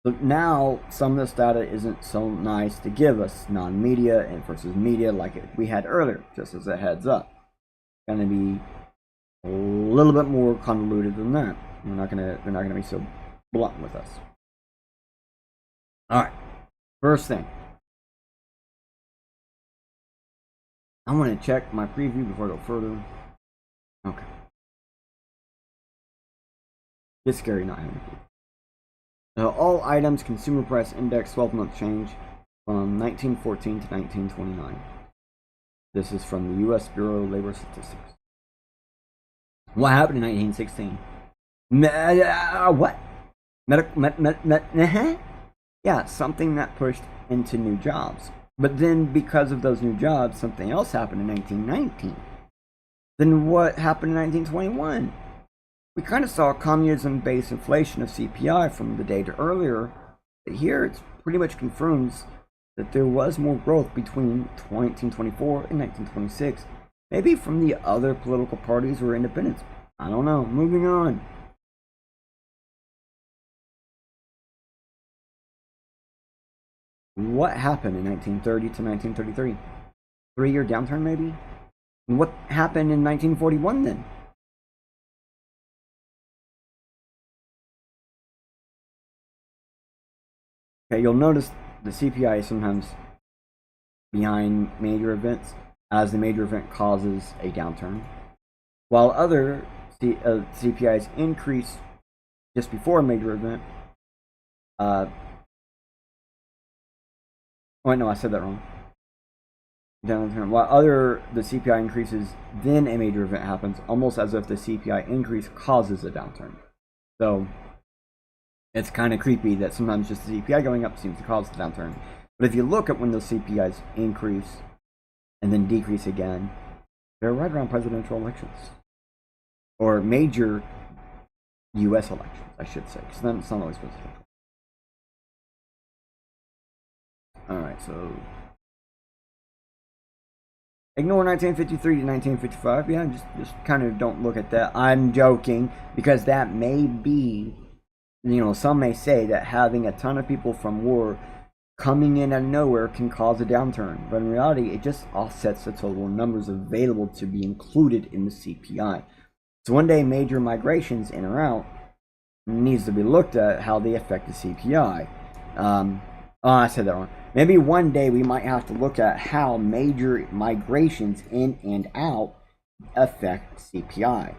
So now some of this data isn't so nice to give us non-media and versus media like we had earlier, just as a heads up. It's going to be a little bit more convoluted than that. They're not gonna be so blunt with us. All right, first thing, I want to check my preview before I go further. Okay, it's scary not having a preview. So all items consumer price index 12-month change from 1914 to 1929. This is from the U.S. Bureau of Labor Statistics. What happened in 1916? What? Yeah, something that pushed into new jobs. But then because of those new jobs, something else happened in 1919. Then what happened in 1921? We kind of saw communism-based inflation of CPI from the data earlier, but here it pretty much confirms that there was more growth between 1924 and 1926. Maybe from the other political parties or independents. I don't know. Moving on. What happened in 1930 to 1933? 3-year downturn maybe? And what happened in 1941 then? Okay, you'll notice the CPI is sometimes behind major events, as the major event causes a downturn, while other CPIs increase just before a major event. Wait, no, I said that wrong. Downturn. While the CPI increases, then a major event happens, almost as if the CPI increase causes a downturn. So it's kind of creepy that sometimes just the CPI going up seems to cause the downturn. But if you look at when those CPIs increase and then decrease again, they're right around presidential elections. Or major US elections, I should say, because then it's not always presidential. Alright, so ignore 1953 to 1955. Yeah, just kind of don't look at that. I'm joking, because that may be, some may say that having a ton of people from war coming in out of nowhere can cause a downturn, but in reality it just offsets the total numbers available to be included in the CPI. So one day major migrations in or out needs to be looked at how they affect the CPI. I said that wrong. Maybe one day we might have to look at how major migrations in and out affect CPI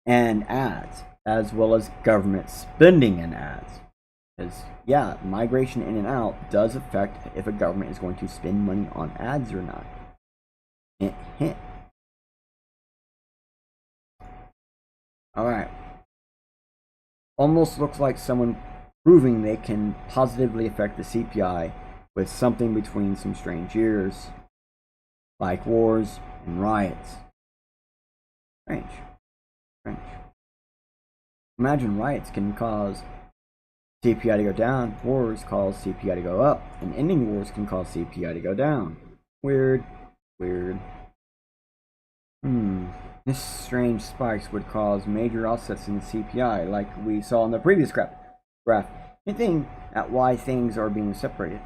and ads, as well as government spending in ads. Because, yeah, migration in and out does affect if a government is going to spend money on ads or not. Hint, hint. Alright. Almost looks like someone proving they can positively affect the CPI with something between some strange years, like wars and riots. Strange. Imagine riots can cause CPI to go down. Wars cause CPI to go up. And ending wars can cause CPI to go down. Weird. Weird. This strange spikes would cause major offsets in the CPI, like we saw in the previous graph, hinting at why things are being separated.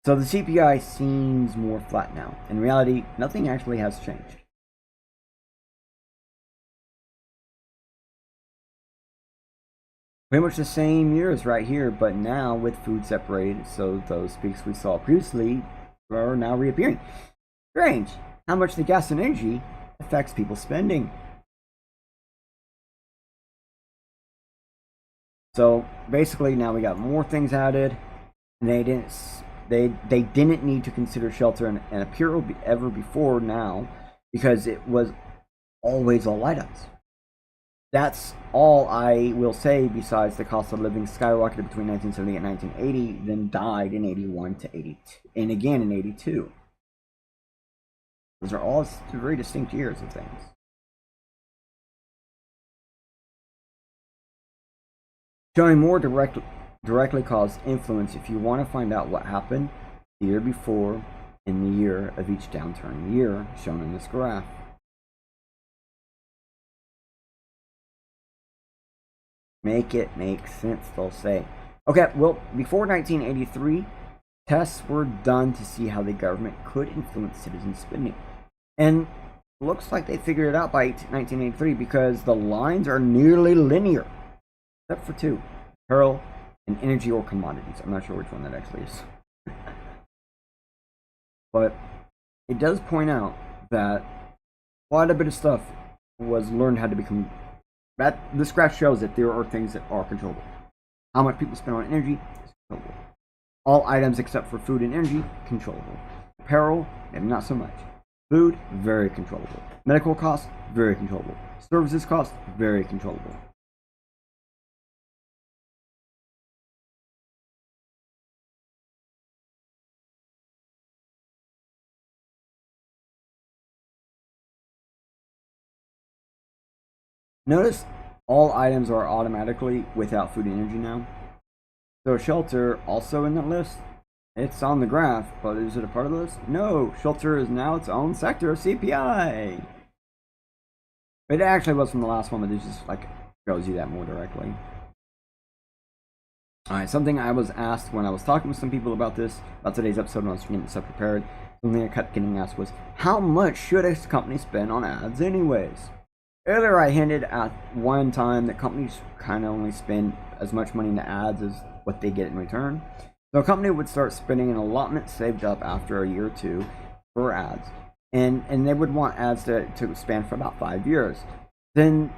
So the CPI seems more flat now. In reality, nothing actually has changed. Pretty much the same years right here, but now with food separated, so those peaks we saw previously are now reappearing. Strange how much the gas and energy affects people's spending. So basically now we got more things added, and they didn't need to consider shelter and apparel ever before now, because it was always all items. That's all I will say, besides the cost of living skyrocketed between 1970 and 1980, then died in 81 to 82, and again in 82. Those are all very distinct years of things. Showing more directly caused influence. If you want to find out what happened the year before in the year of each downturn year shown in this graph. Make it make sense, they'll say. Okay, well, before 1983, tests were done to see how the government could influence citizen spending. And looks like they figured it out by 1983, because the lines are nearly linear. Except for two, pearl and energy or commodities. I'm not sure which one that actually is. But it does point out that quite a bit of stuff was learned how to become... This graph shows that there are things that are controllable. How much people spend on energy is controllable. All items except for food and energy, controllable. Apparel, and not so much. Food, very controllable. Medical costs, very controllable. Services costs, very controllable. Notice all items are automatically without food and energy now. So shelter also in that list. It's on the graph, but is it a part of the list? No, shelter is now its own sector of CPI. It actually was from the last one, but it just like shows you that more directly. Alright, something I was asked when I was talking with some people about today's episode, when I was getting stuff prepared, something I kept getting asked was, how much should a company spend on ads anyways? Earlier I hinted at one time that companies kind of only spend as much money into ads as what they get in return. So a company would start spending an allotment saved up after a year or two for ads. And they would want ads to span for about 5 years. Then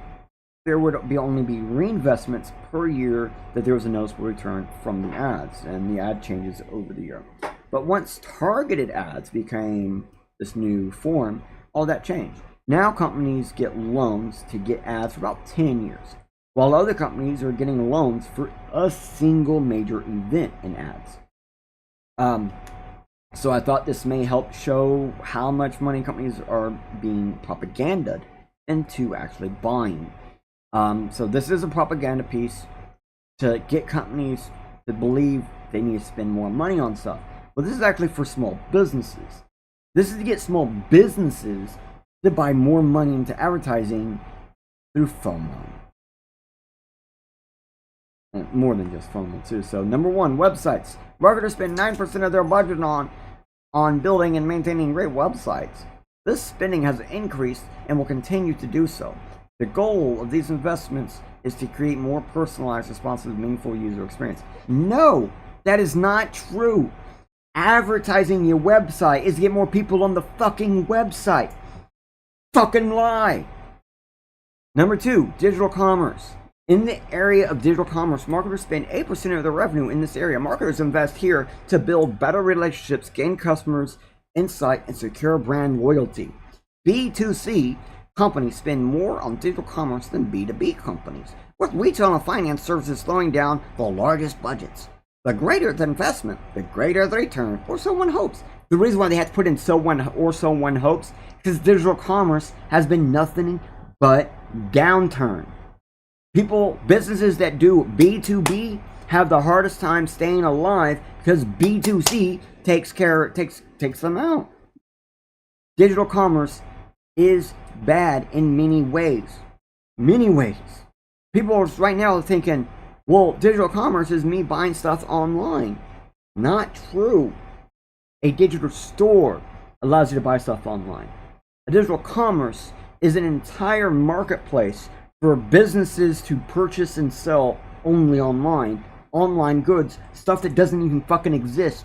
there would only be reinvestments per year that there was a noticeable return from the ads, and the ad changes over the year. But once targeted ads became this new form, all that changed. Now companies get loans to get ads for about 10 years, while other companies are getting loans for a single major event in ads. So I thought this may help show how much money companies are being propagandaed into actually buying. So this is a propaganda piece to get companies to believe they need to spend more money on stuff. But this is actually for small businesses. This is to get small businesses to buy more money into advertising through FOMO. And more than just FOMO too. So number one, websites. Marketers spend 9% of their budget on building and maintaining great websites. This spending has increased and will continue to do so. The goal of these investments is to create more personalized, responsive, meaningful user experience. No, that is not true. Advertising your website is to get more people on the fucking website. Fucking lie. Number two, digital commerce. In the area of digital commerce, marketers spend 8% of their revenue in this area. Marketers invest here to build better relationships, gain customers, insight, and secure brand loyalty. B2C companies spend more on digital commerce than B2B companies, with retail and finance services slowing down the largest budgets. The greater the investment, the greater the return, or so one hopes. The reason why they had to put in so one hopes, because digital commerce has been nothing but downturn. Businesses that do B2B have the hardest time staying alive because B2C takes them out. Digital commerce is bad in many ways. Many ways. People are right now thinking, well, digital commerce is me buying stuff online. Not true. A digital store allows you to buy stuff online. A digital commerce is an entire marketplace for businesses to purchase and sell only online. Online goods, stuff that doesn't even fucking exist.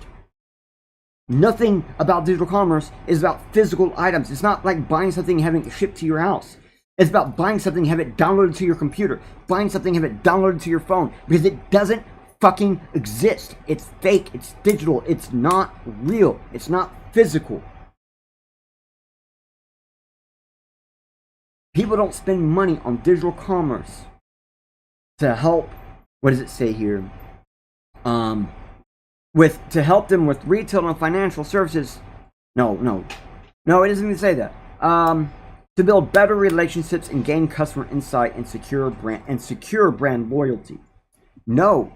Nothing about digital commerce is about physical items. It's not like buying something and having it shipped to your house. It's about buying something and have it downloaded to your computer. Buying something and have it downloaded to your phone. Because it doesn't fucking exist. It's fake. It's digital. It's not real. It's not physical. People don't spend money on digital commerce to help, what does it say here? To help them with retail and financial services. No, it doesn't even say that. To build better relationships and gain customer insight and secure brand loyalty. No.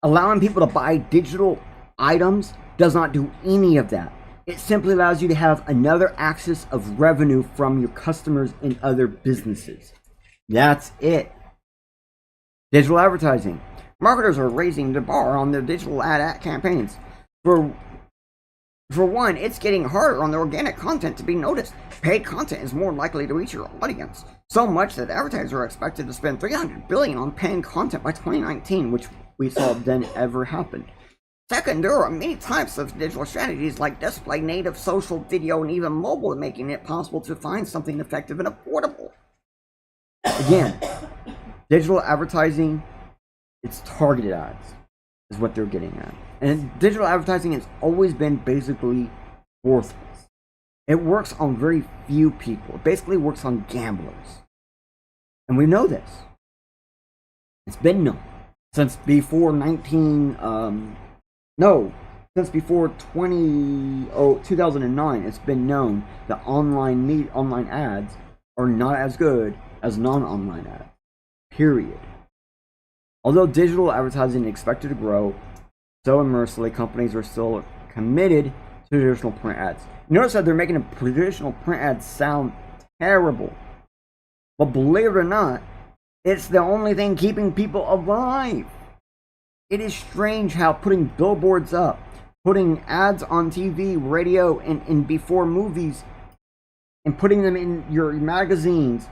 Allowing people to buy digital items does not do any of that. It simply allows you to have another axis of revenue from your customers in other businesses. That's it. Digital advertising. Marketers are raising the bar on their digital ad campaigns. For one, it's getting harder on the organic content to be noticed. Paid content is more likely to reach your audience. So much that advertisers are expected to spend $300 billion on paying content by 2019, which we saw then ever happened. Second, there are many types of digital strategies like display, native, social, video, and even mobile, making it possible to find something effective and affordable. Again, digital advertising, it's targeted ads, is what they're getting at. And digital advertising has always been basically worthless. It works on very few people. It basically works on gamblers. And we know this. It's been known. Since before 2009, it's been known that online ads are not as good as non-online ads. Period. Although digital advertising is expected to grow so immensely, companies are still committed to traditional print ads. Notice that they're making a traditional print ads sound terrible. But believe it or not, it's the only thing keeping people alive. It is strange how putting billboards up, putting ads on TV, radio, and before movies, and putting them in your magazines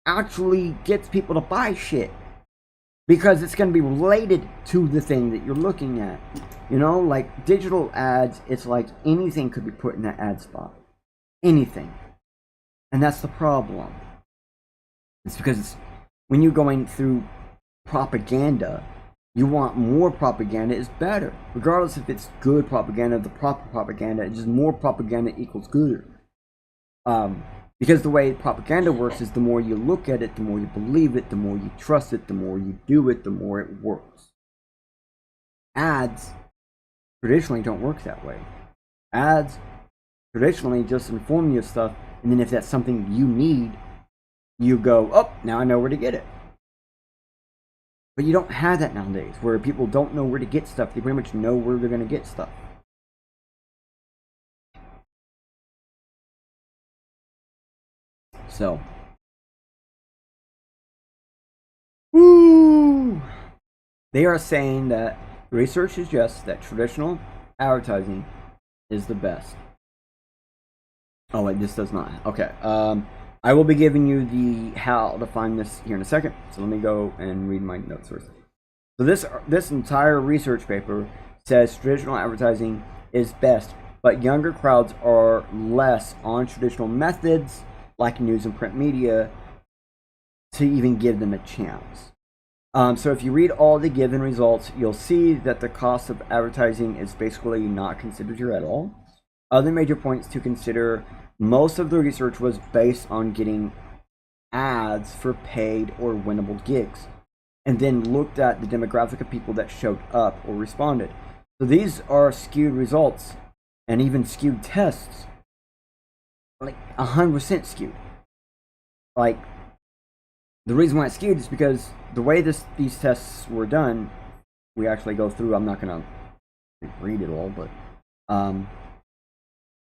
actually gets people to buy shit. Because it's going to be related to the thing that you're looking at. You know, like digital ads, it's like anything could be put in that ad spot. Anything. And that's the problem. It's because when you're going through propaganda, you want more propaganda is better. Regardless if it's good propaganda, the proper propaganda, just more propaganda equals good. Because the way propaganda works is the more you look at it, the more you believe it, the more you trust it, the more you do it, the more it works. Ads traditionally don't work that way. Ads traditionally just inform you of stuff, and then if that's something you need, you go, oh, now I know where to get it. But you don't have that nowadays, where people don't know where to get stuff. They pretty much know where they're going to get stuff. So, they are saying that research suggests that traditional advertising is the best. Oh wait, this does not. Okay. I will be giving you the how to find this here in a second. So let me go and read my notes first. So this entire research paper says traditional advertising is best, but younger crowds are less on traditional methods like news and print media to even give them a chance. So if you read all the given results, you'll see that the cost of advertising is basically not considered here at all. Other major points to consider: most of the research was based on getting ads for paid or winnable gigs, and then looked at the demographic of people that showed up or responded. So these are skewed results and even skewed tests. Like 100% skewed. Like, the reason why it's skewed is because the way these tests were done we actually go through, I'm not going to read it all, but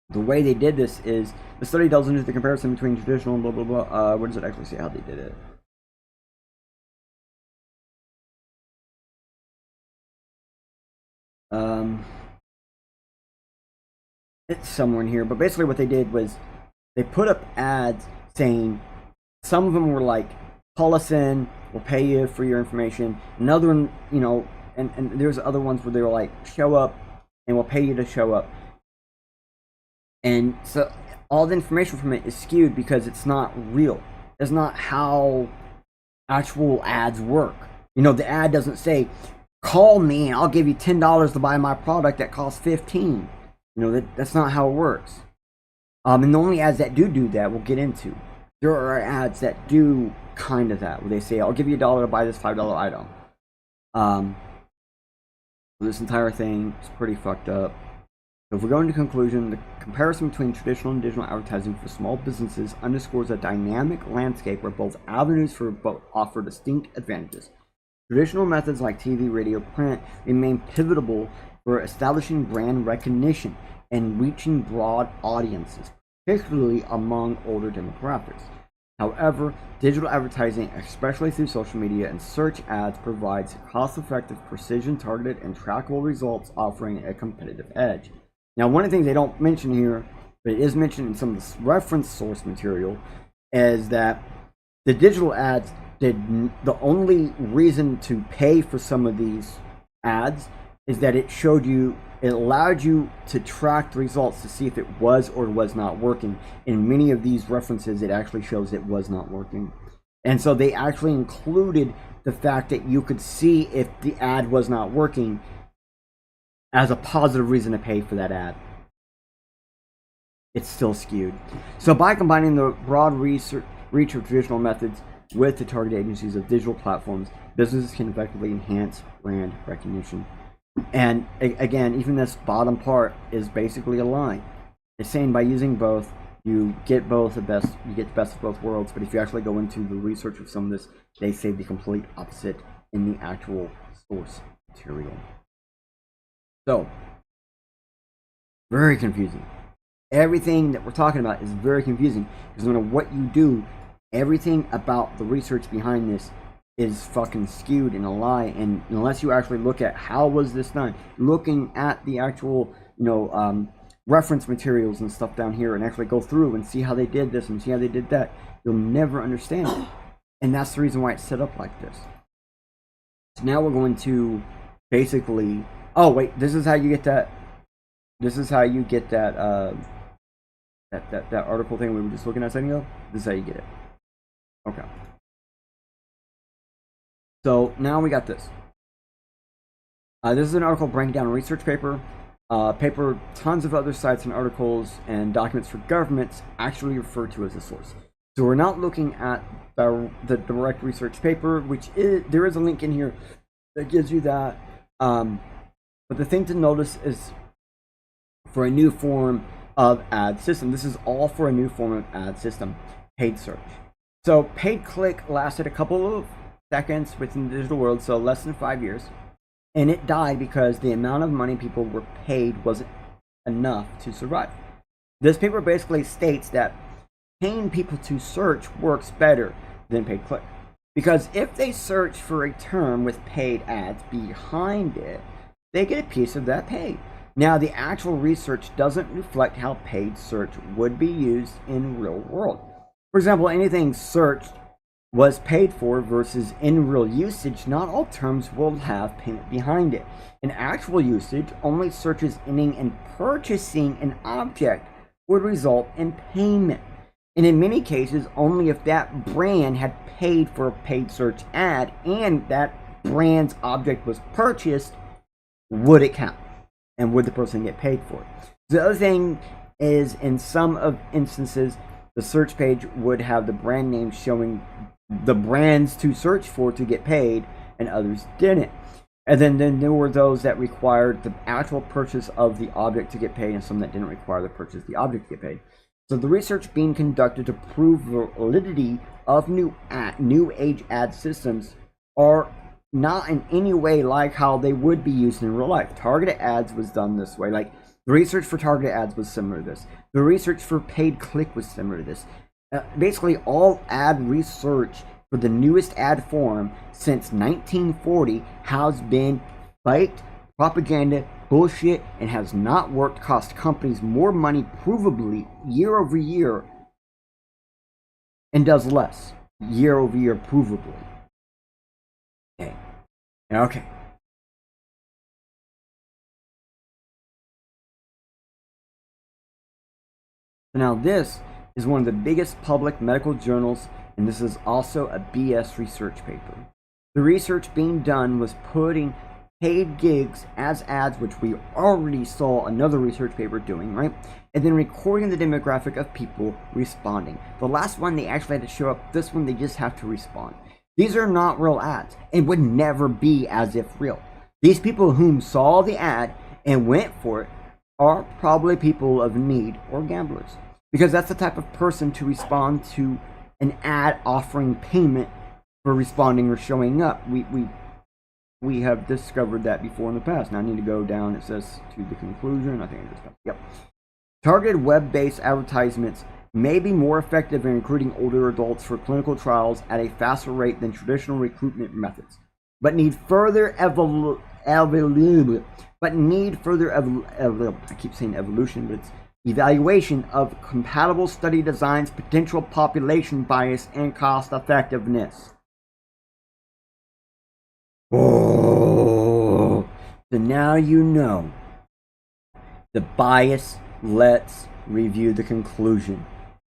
the way they did this is the study delves into the comparison between traditional and blah blah blah. What does it actually say how they did it? It's somewhere in here, but basically what they did was they put up ads saying, some of them were like, call us in, we'll pay you for your information. Another one, you know, and there's other ones where they were like, show up and we'll pay you to show up. And so all the information from it is skewed because it's not real. It's not how actual ads work. You know, the ad doesn't say, call me and I'll give you $10 to buy my product that costs $15. You know, that's not how it works. And the only ads that do that we'll get into. There are ads that do kind of that, where they say, I'll give you $1 to buy this $5 item. This entire thing is pretty fucked up. So if we're going to conclusion, the comparison between traditional and digital advertising for small businesses underscores a dynamic landscape where both avenues for both offer distinct advantages. Traditional methods like TV, radio, print remain pivotal for establishing brand recognition and reaching broad audiences, particularly among older demographics. However, digital advertising, especially through social media and search ads, provides cost-effective, precision-targeted, and trackable results, offering a competitive edge. Now, one of the things they don't mention here, but it is mentioned in some of the reference source material, is that the digital ads the only reason to pay for some of these ads is that it allowed you to track the results to see if it was or was not working. In many of these references, it actually shows it was not working. And so they actually included the fact that you could see if the ad was not working as a positive reason to pay for that ad. It's still skewed. So by combining the broad reach of traditional methods with the target agencies of digital platforms, businesses can effectively enhance brand recognition. And again, even this bottom part is basically a lie. It's saying by using both, you get the best of both worlds. But if you actually go into the research of some of this, they say the complete opposite in the actual source material. So, very confusing. Everything that we're talking about is very confusing because no matter what you do, everything about the research behind this is fucking skewed and a lie. And unless you actually look at how was this done, looking at the actual, reference materials and stuff down here and actually go through and see how they did this and see how they did that, you'll never understand it. And that's the reason why it's set up like this. So now we're going to basically, oh wait, this is how you get that. This is how you get that that article thing we were just looking at a second ago. This is how you get it. Okay. So now we got this. This is an article breaking down a research paper. Tons of other sites and articles and documents for governments actually refer to as a source. So we're not looking at the direct research paper, which there is a link in here that gives you that. But the thing to notice is for a new form of ad system. This is all for a new form of ad system, paid search. So paid click lasted a couple of seconds within the digital world, so less than 5 years. And it died because the amount of money people were paid wasn't enough to survive. This paper basically states that paying people to search works better than paid click. Because if they search for a term with paid ads behind it, they get a piece of that pay. Now, the actual research doesn't reflect how paid search would be used in real world. For example, anything searched was paid for versus in real usage, not all terms will have payment behind it. In actual usage, only searches ending in purchasing an object would result in payment. And in many cases, only if that brand had paid for a paid search ad and that brand's object was purchased would it count. And would the person get paid for it? The other thing is, in some of instances, the search page would have the brand name showing the brands to search for to get paid, and others didn't. And then there were those that required the actual purchase of the object to get paid, and some that didn't require the purchase of the object to get paid. So the research being conducted to prove the validity of new age ad systems are not in any way like how they would be used in real life. Targeted ads was done this way. Like, the research for targeted ads was similar to this. The research for paid click was similar to this. Basically, all ad research for the newest ad form since 1940 has been faked, propaganda, bullshit, and has not worked, cost companies more money provably year over year, and does less year over year provably. Okay. Now this is one of the biggest public medical journals, and this is also a BS research paper. The research being done was putting paid gigs as ads, which we already saw another research paper doing, right? And then recording the demographic of people responding. The last one, they actually had to show up. This one, they just have to respond. These are not real ads and would never be as if real. These people whom saw the ad and went for it are probably people of need or gamblers. Because that's the type of person to respond to an ad offering payment for responding or showing up. We have discovered that before in the past. Now I need to go down. It says to the conclusion. I think I just got, yep. Targeted web-based advertisements may be more effective in recruiting older adults for clinical trials at a faster rate than traditional recruitment methods, but need further evaluation of compatible study designs, potential population bias, and cost effectiveness. Oh, so now you know the bias. Let's review the conclusion.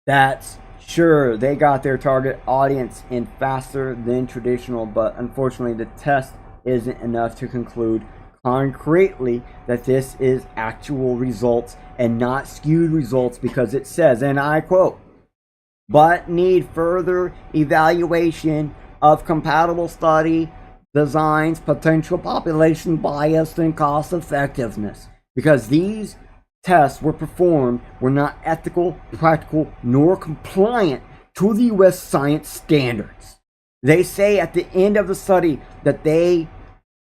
That's sure, they got their target audience in faster than traditional, but unfortunately the test isn't enough to conclude concretely that this is actual results and not skewed results, because it says, and I quote, but need further evaluation of compatible study designs, potential population bias, and cost effectiveness, because these tests were not ethical, practical, nor compliant to the U.S. science standards. They say at the end of the study that the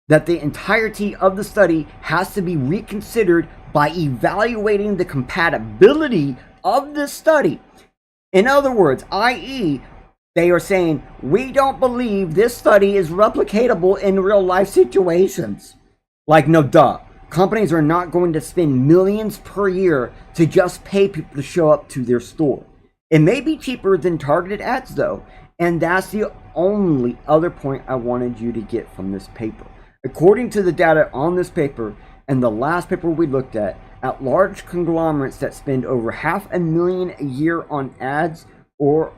entirety of the study has to be reconsidered by evaluating the compatibility of the study. In other words, i.e., they are saying, we don't believe this study is replicatable in real life situations. Like, no duh. Companies are not going to spend millions per year to just pay people to show up to their store. It may be cheaper than targeted ads though, and that's the only other point I wanted you to get from this paper. According to the data on this paper and the last paper we looked at large conglomerates that spend over $500,000 a year on ads or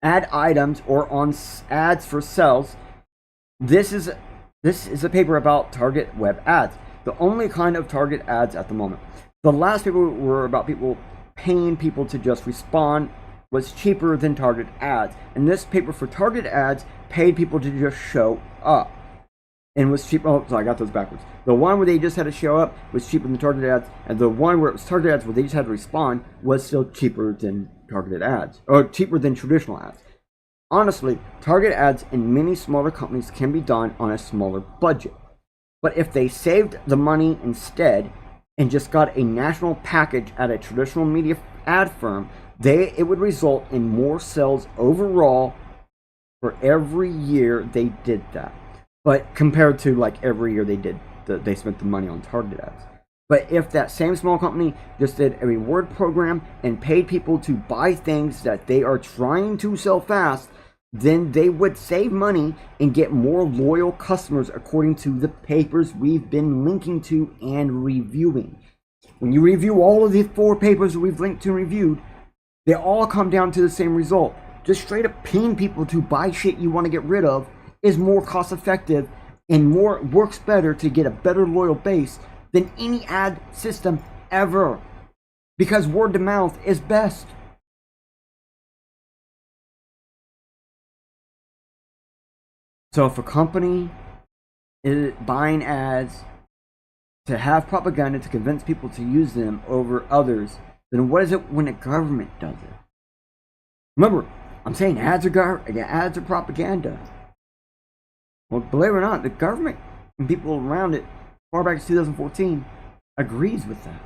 ad items or on ads for sales, this is a paper about target web ads, the only kind of target ads at the moment. The last paper were about people paying people to just respond, was cheaper than target ads. And this paper for target ads paid people to just show up and was cheaper. Oh, sorry, I got those backwards. The one where they just had to show up was cheaper than targeted ads, and the one where it was targeted ads where they just had to respond was still cheaper than targeted ads, or cheaper than traditional ads. Honestly, target ads in many smaller companies can be done on a smaller budget. But if they saved the money instead and just got a national package at a traditional media ad firm, it would result in more sales overall for every year they did that. But compared to like every year they spent the money on targeted ads. But if that same small company just did a reward program and paid people to buy things that they are trying to sell fast, then they would save money and get more loyal customers, according to the papers we've been linking to and reviewing. When you review all of the 4 papers we've linked to and reviewed, they all come down to the same result. Just straight up paying people to buy shit you want to get rid of is more cost effective and works better to get a better loyal base than any ad system ever, because word of mouth is best. So if a company is buying ads to have propaganda to convince people to use them over others, then what is it when a government does it? Remember, I'm saying ads are propaganda. Well, believe it or not, the government and people around it, far back as 2014, agrees with that.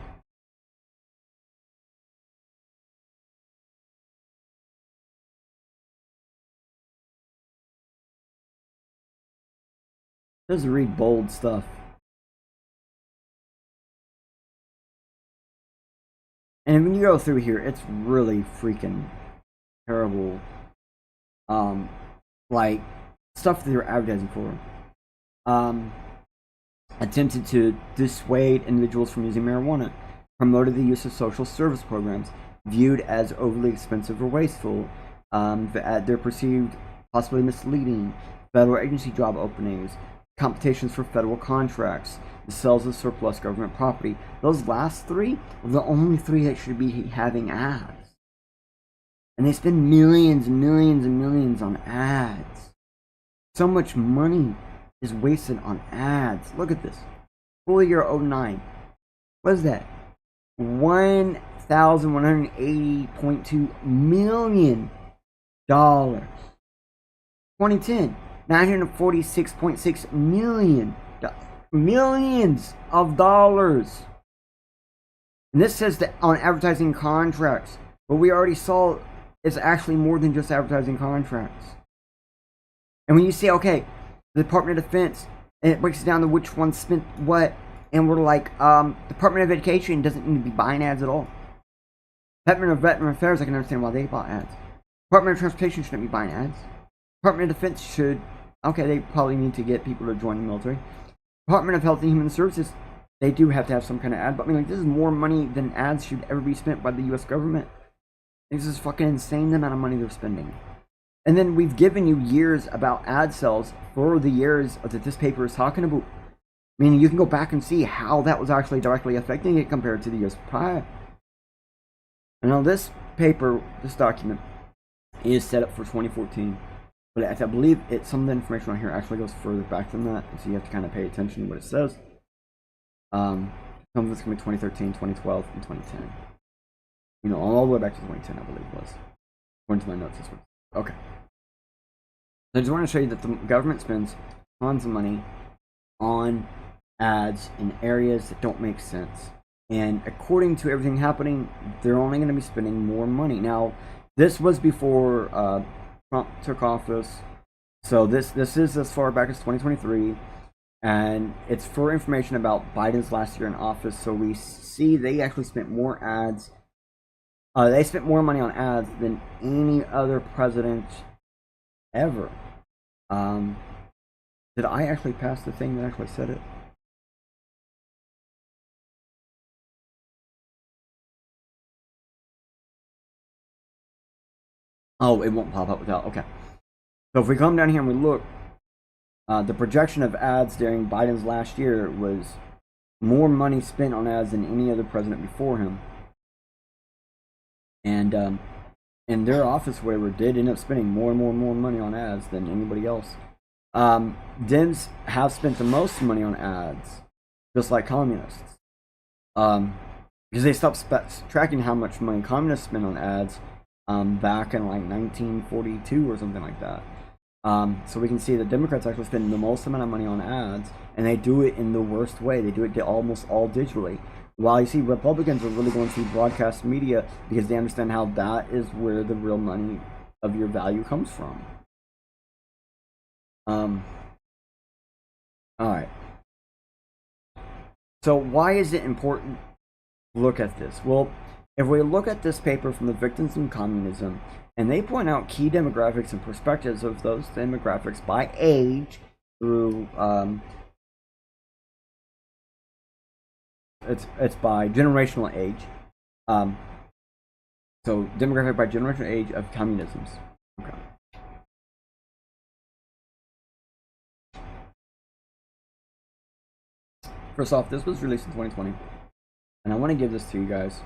Just read bold stuff. And when you go through here, it's really freaking terrible. Like stuff that they're advertising for. Attempted to dissuade individuals from using marijuana. Promoted the use of social service programs, viewed as overly expensive or wasteful. They're perceived possibly misleading. Federal agency job openings. Competitions for federal contracts, the sales of surplus government property. Those last three are the only three that should be having ads. And they spend millions and millions and millions on ads. So much money is wasted on ads. Look at this. Full year 09. What is that? $1,180.2 million. 2010. $946.6 million. Millions of dollars. And this says that on advertising contracts. But we already saw it's actually more than just advertising contracts. And when you say, okay, the Department of Defense, and it breaks down to which one spent what, and we're like, Department of Education doesn't need to be buying ads at all. Department of Veteran Affairs, I can understand why they bought ads. Department of Transportation shouldn't be buying ads. Department of Defense should. Okay, they probably need to get people to join the military. Department of Health and Human Services, they do have to have some kind of ad. But I mean, like, this is more money than ads should ever be spent by the U.S. government. This is fucking insane, the amount of money they're spending. And then we've given you years about ad sales for the years that this paper is talking about. I mean, you can go back and see how that was actually directly affecting it compared to the years prior. And now this paper, this document, is set up for 2014. But I believe some of the information on here actually goes further back than that, so you have to kind of pay attention to what it says. Some of it's going to be 2013, 2012, and 2010. You know, all the way back to 2010, I believe it was. According to my notes, this one. Okay. So I just want to show you that the government spends tons of money on ads in areas that don't make sense. And according to everything happening, they're only going to be spending more money. Now, this was before Trump took office, so this is as far back as 2023, and it's for information about Biden's last year in office. So we see they actually spent more ads. They spent more money on ads than any other president ever. Did I actually pass the thing that actually said it? Oh, it won't pop up without. Okay. So if we come down here and we look, the projection of ads during Biden's last year was more money spent on ads than any other president before him. And their office, whatever, did end up spending more and more and more money on ads than anybody else. Dems have spent the most money on ads, just like communists. Because they stopped tracking how much money communists spent on ads back in like 1942 or something like that. So we can see the Democrats actually spend the most amount of money on ads, and they do it in the worst way. They do it almost all digitally. While you see Republicans are really going through broadcast media because they understand how that is where the real money of your value comes from. Alright. So why is it important to look at this? Well, if we look at this paper from the Victims in Communism, and they point out key demographics and perspectives of those demographics by age through it's by generational age. So demographic by generational age of communisms. Okay. First off, this was released in 2020, and I want to give this to you guys.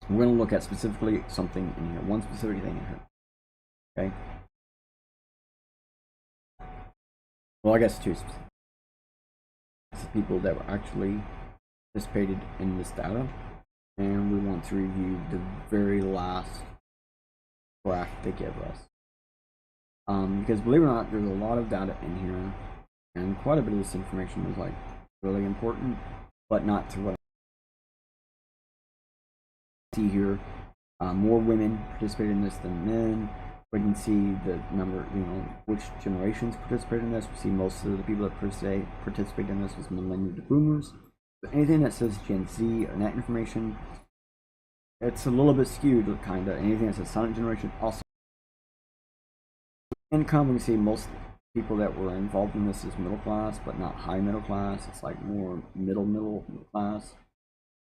We're going to look at specifically something in here, one specific thing in here. Okay. Well, I guess two specific. It's the people that were actually participated in this data, and we want to review the very last graph they give us. Because believe it or not, there's a lot of data in here, and quite a bit of this information is like really important, but not to what I see here. More women participate in this than men. We can see the number, which generations participate in this. We see most of the people that participate in this was millennial to boomers. But anything that says Gen Z or that information, it's a little bit skewed, kind of. Anything that says silent generation, also. Income, we can see most people that were involved in this is middle class, but not high middle class. It's like more middle class.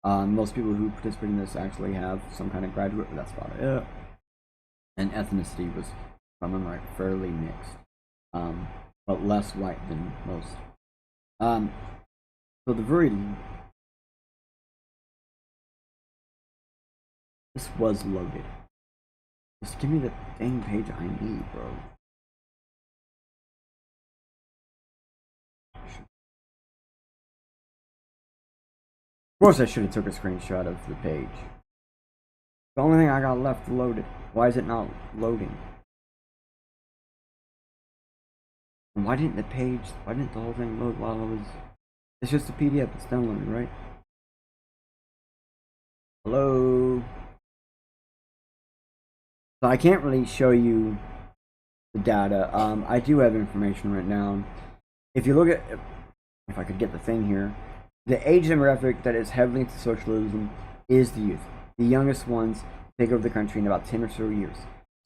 Most people who participate in this actually have some kind of graduate, but that's about it. And ethnicity was, if I remember right, fairly mixed, but less white than most. So this was loaded. Just give me the dang page I need, bro. Of course I should have took a screenshot of the page. The only thing I got left to load it. Why is it not loading? And why didn't the whole thing load while I was... It's just a PDF, it's downloaded, right? Hello? So I can't really show you the data. I do have information written down. If you look at... If I could get the thing here. The age demographic that is heavily into socialism is the youth. The youngest ones take over the country in about 10 or so years.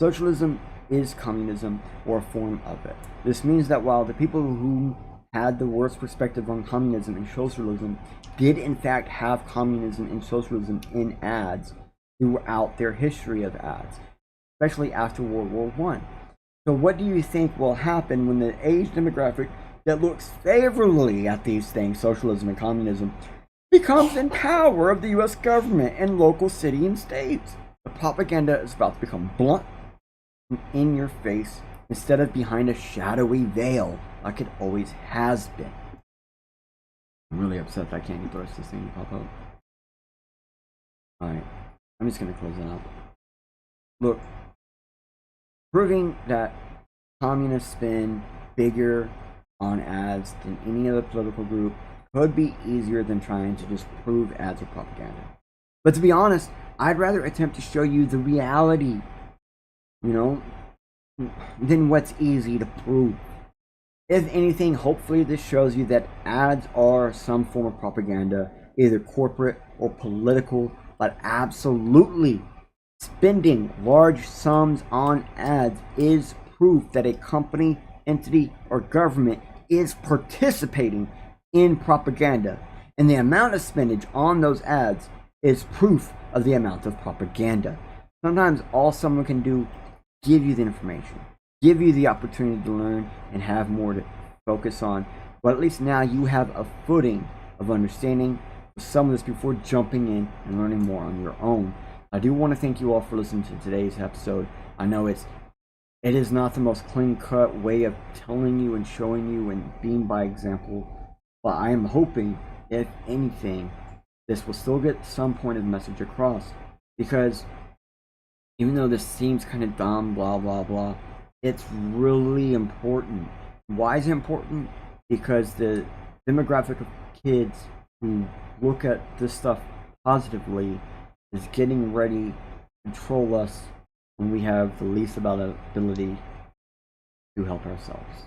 Socialism is communism, or a form of it. This means that while the people who had the worst perspective on communism and socialism did in fact have communism and socialism in ads throughout their history of ads, especially after World War I. So what do you think will happen when the age demographic that looks favorably at these things, socialism and communism, becomes in power of the US government and local city and states? The propaganda is about to become blunt and in your face instead of behind a shadowy veil like it always has been. I'm really upset that I can't get the rest of this thing to pop up. Alright, I'm just going to close it out. Look, proving that communists spend bigger on ads than any other political group could be easier than trying to just prove ads are propaganda. But to be honest, I'd rather attempt to show you the reality, than what's easy to prove. If anything, hopefully this shows you that ads are some form of propaganda, either corporate or political, but absolutely spending large sums on ads is proof that a company, entity, or government is participating in propaganda, and the amount of spendage on those ads is proof of the amount of propaganda. Sometimes all someone can do is give you the information, give you the opportunity to learn and have more to focus on, but at least now you have a footing of understanding some of this before jumping in and learning more on your own. I do want to thank you all for listening to today's episode. I know it is not the most clean-cut way of telling you and showing you and being by example, but I am hoping, if anything, this will still get some point of message across. Because even though this seems kind of dumb, blah, blah, blah, it's really important. Why is it important? Because the demographic of kids who look at this stuff positively is getting ready to control us when we have the least amount of ability to help ourselves.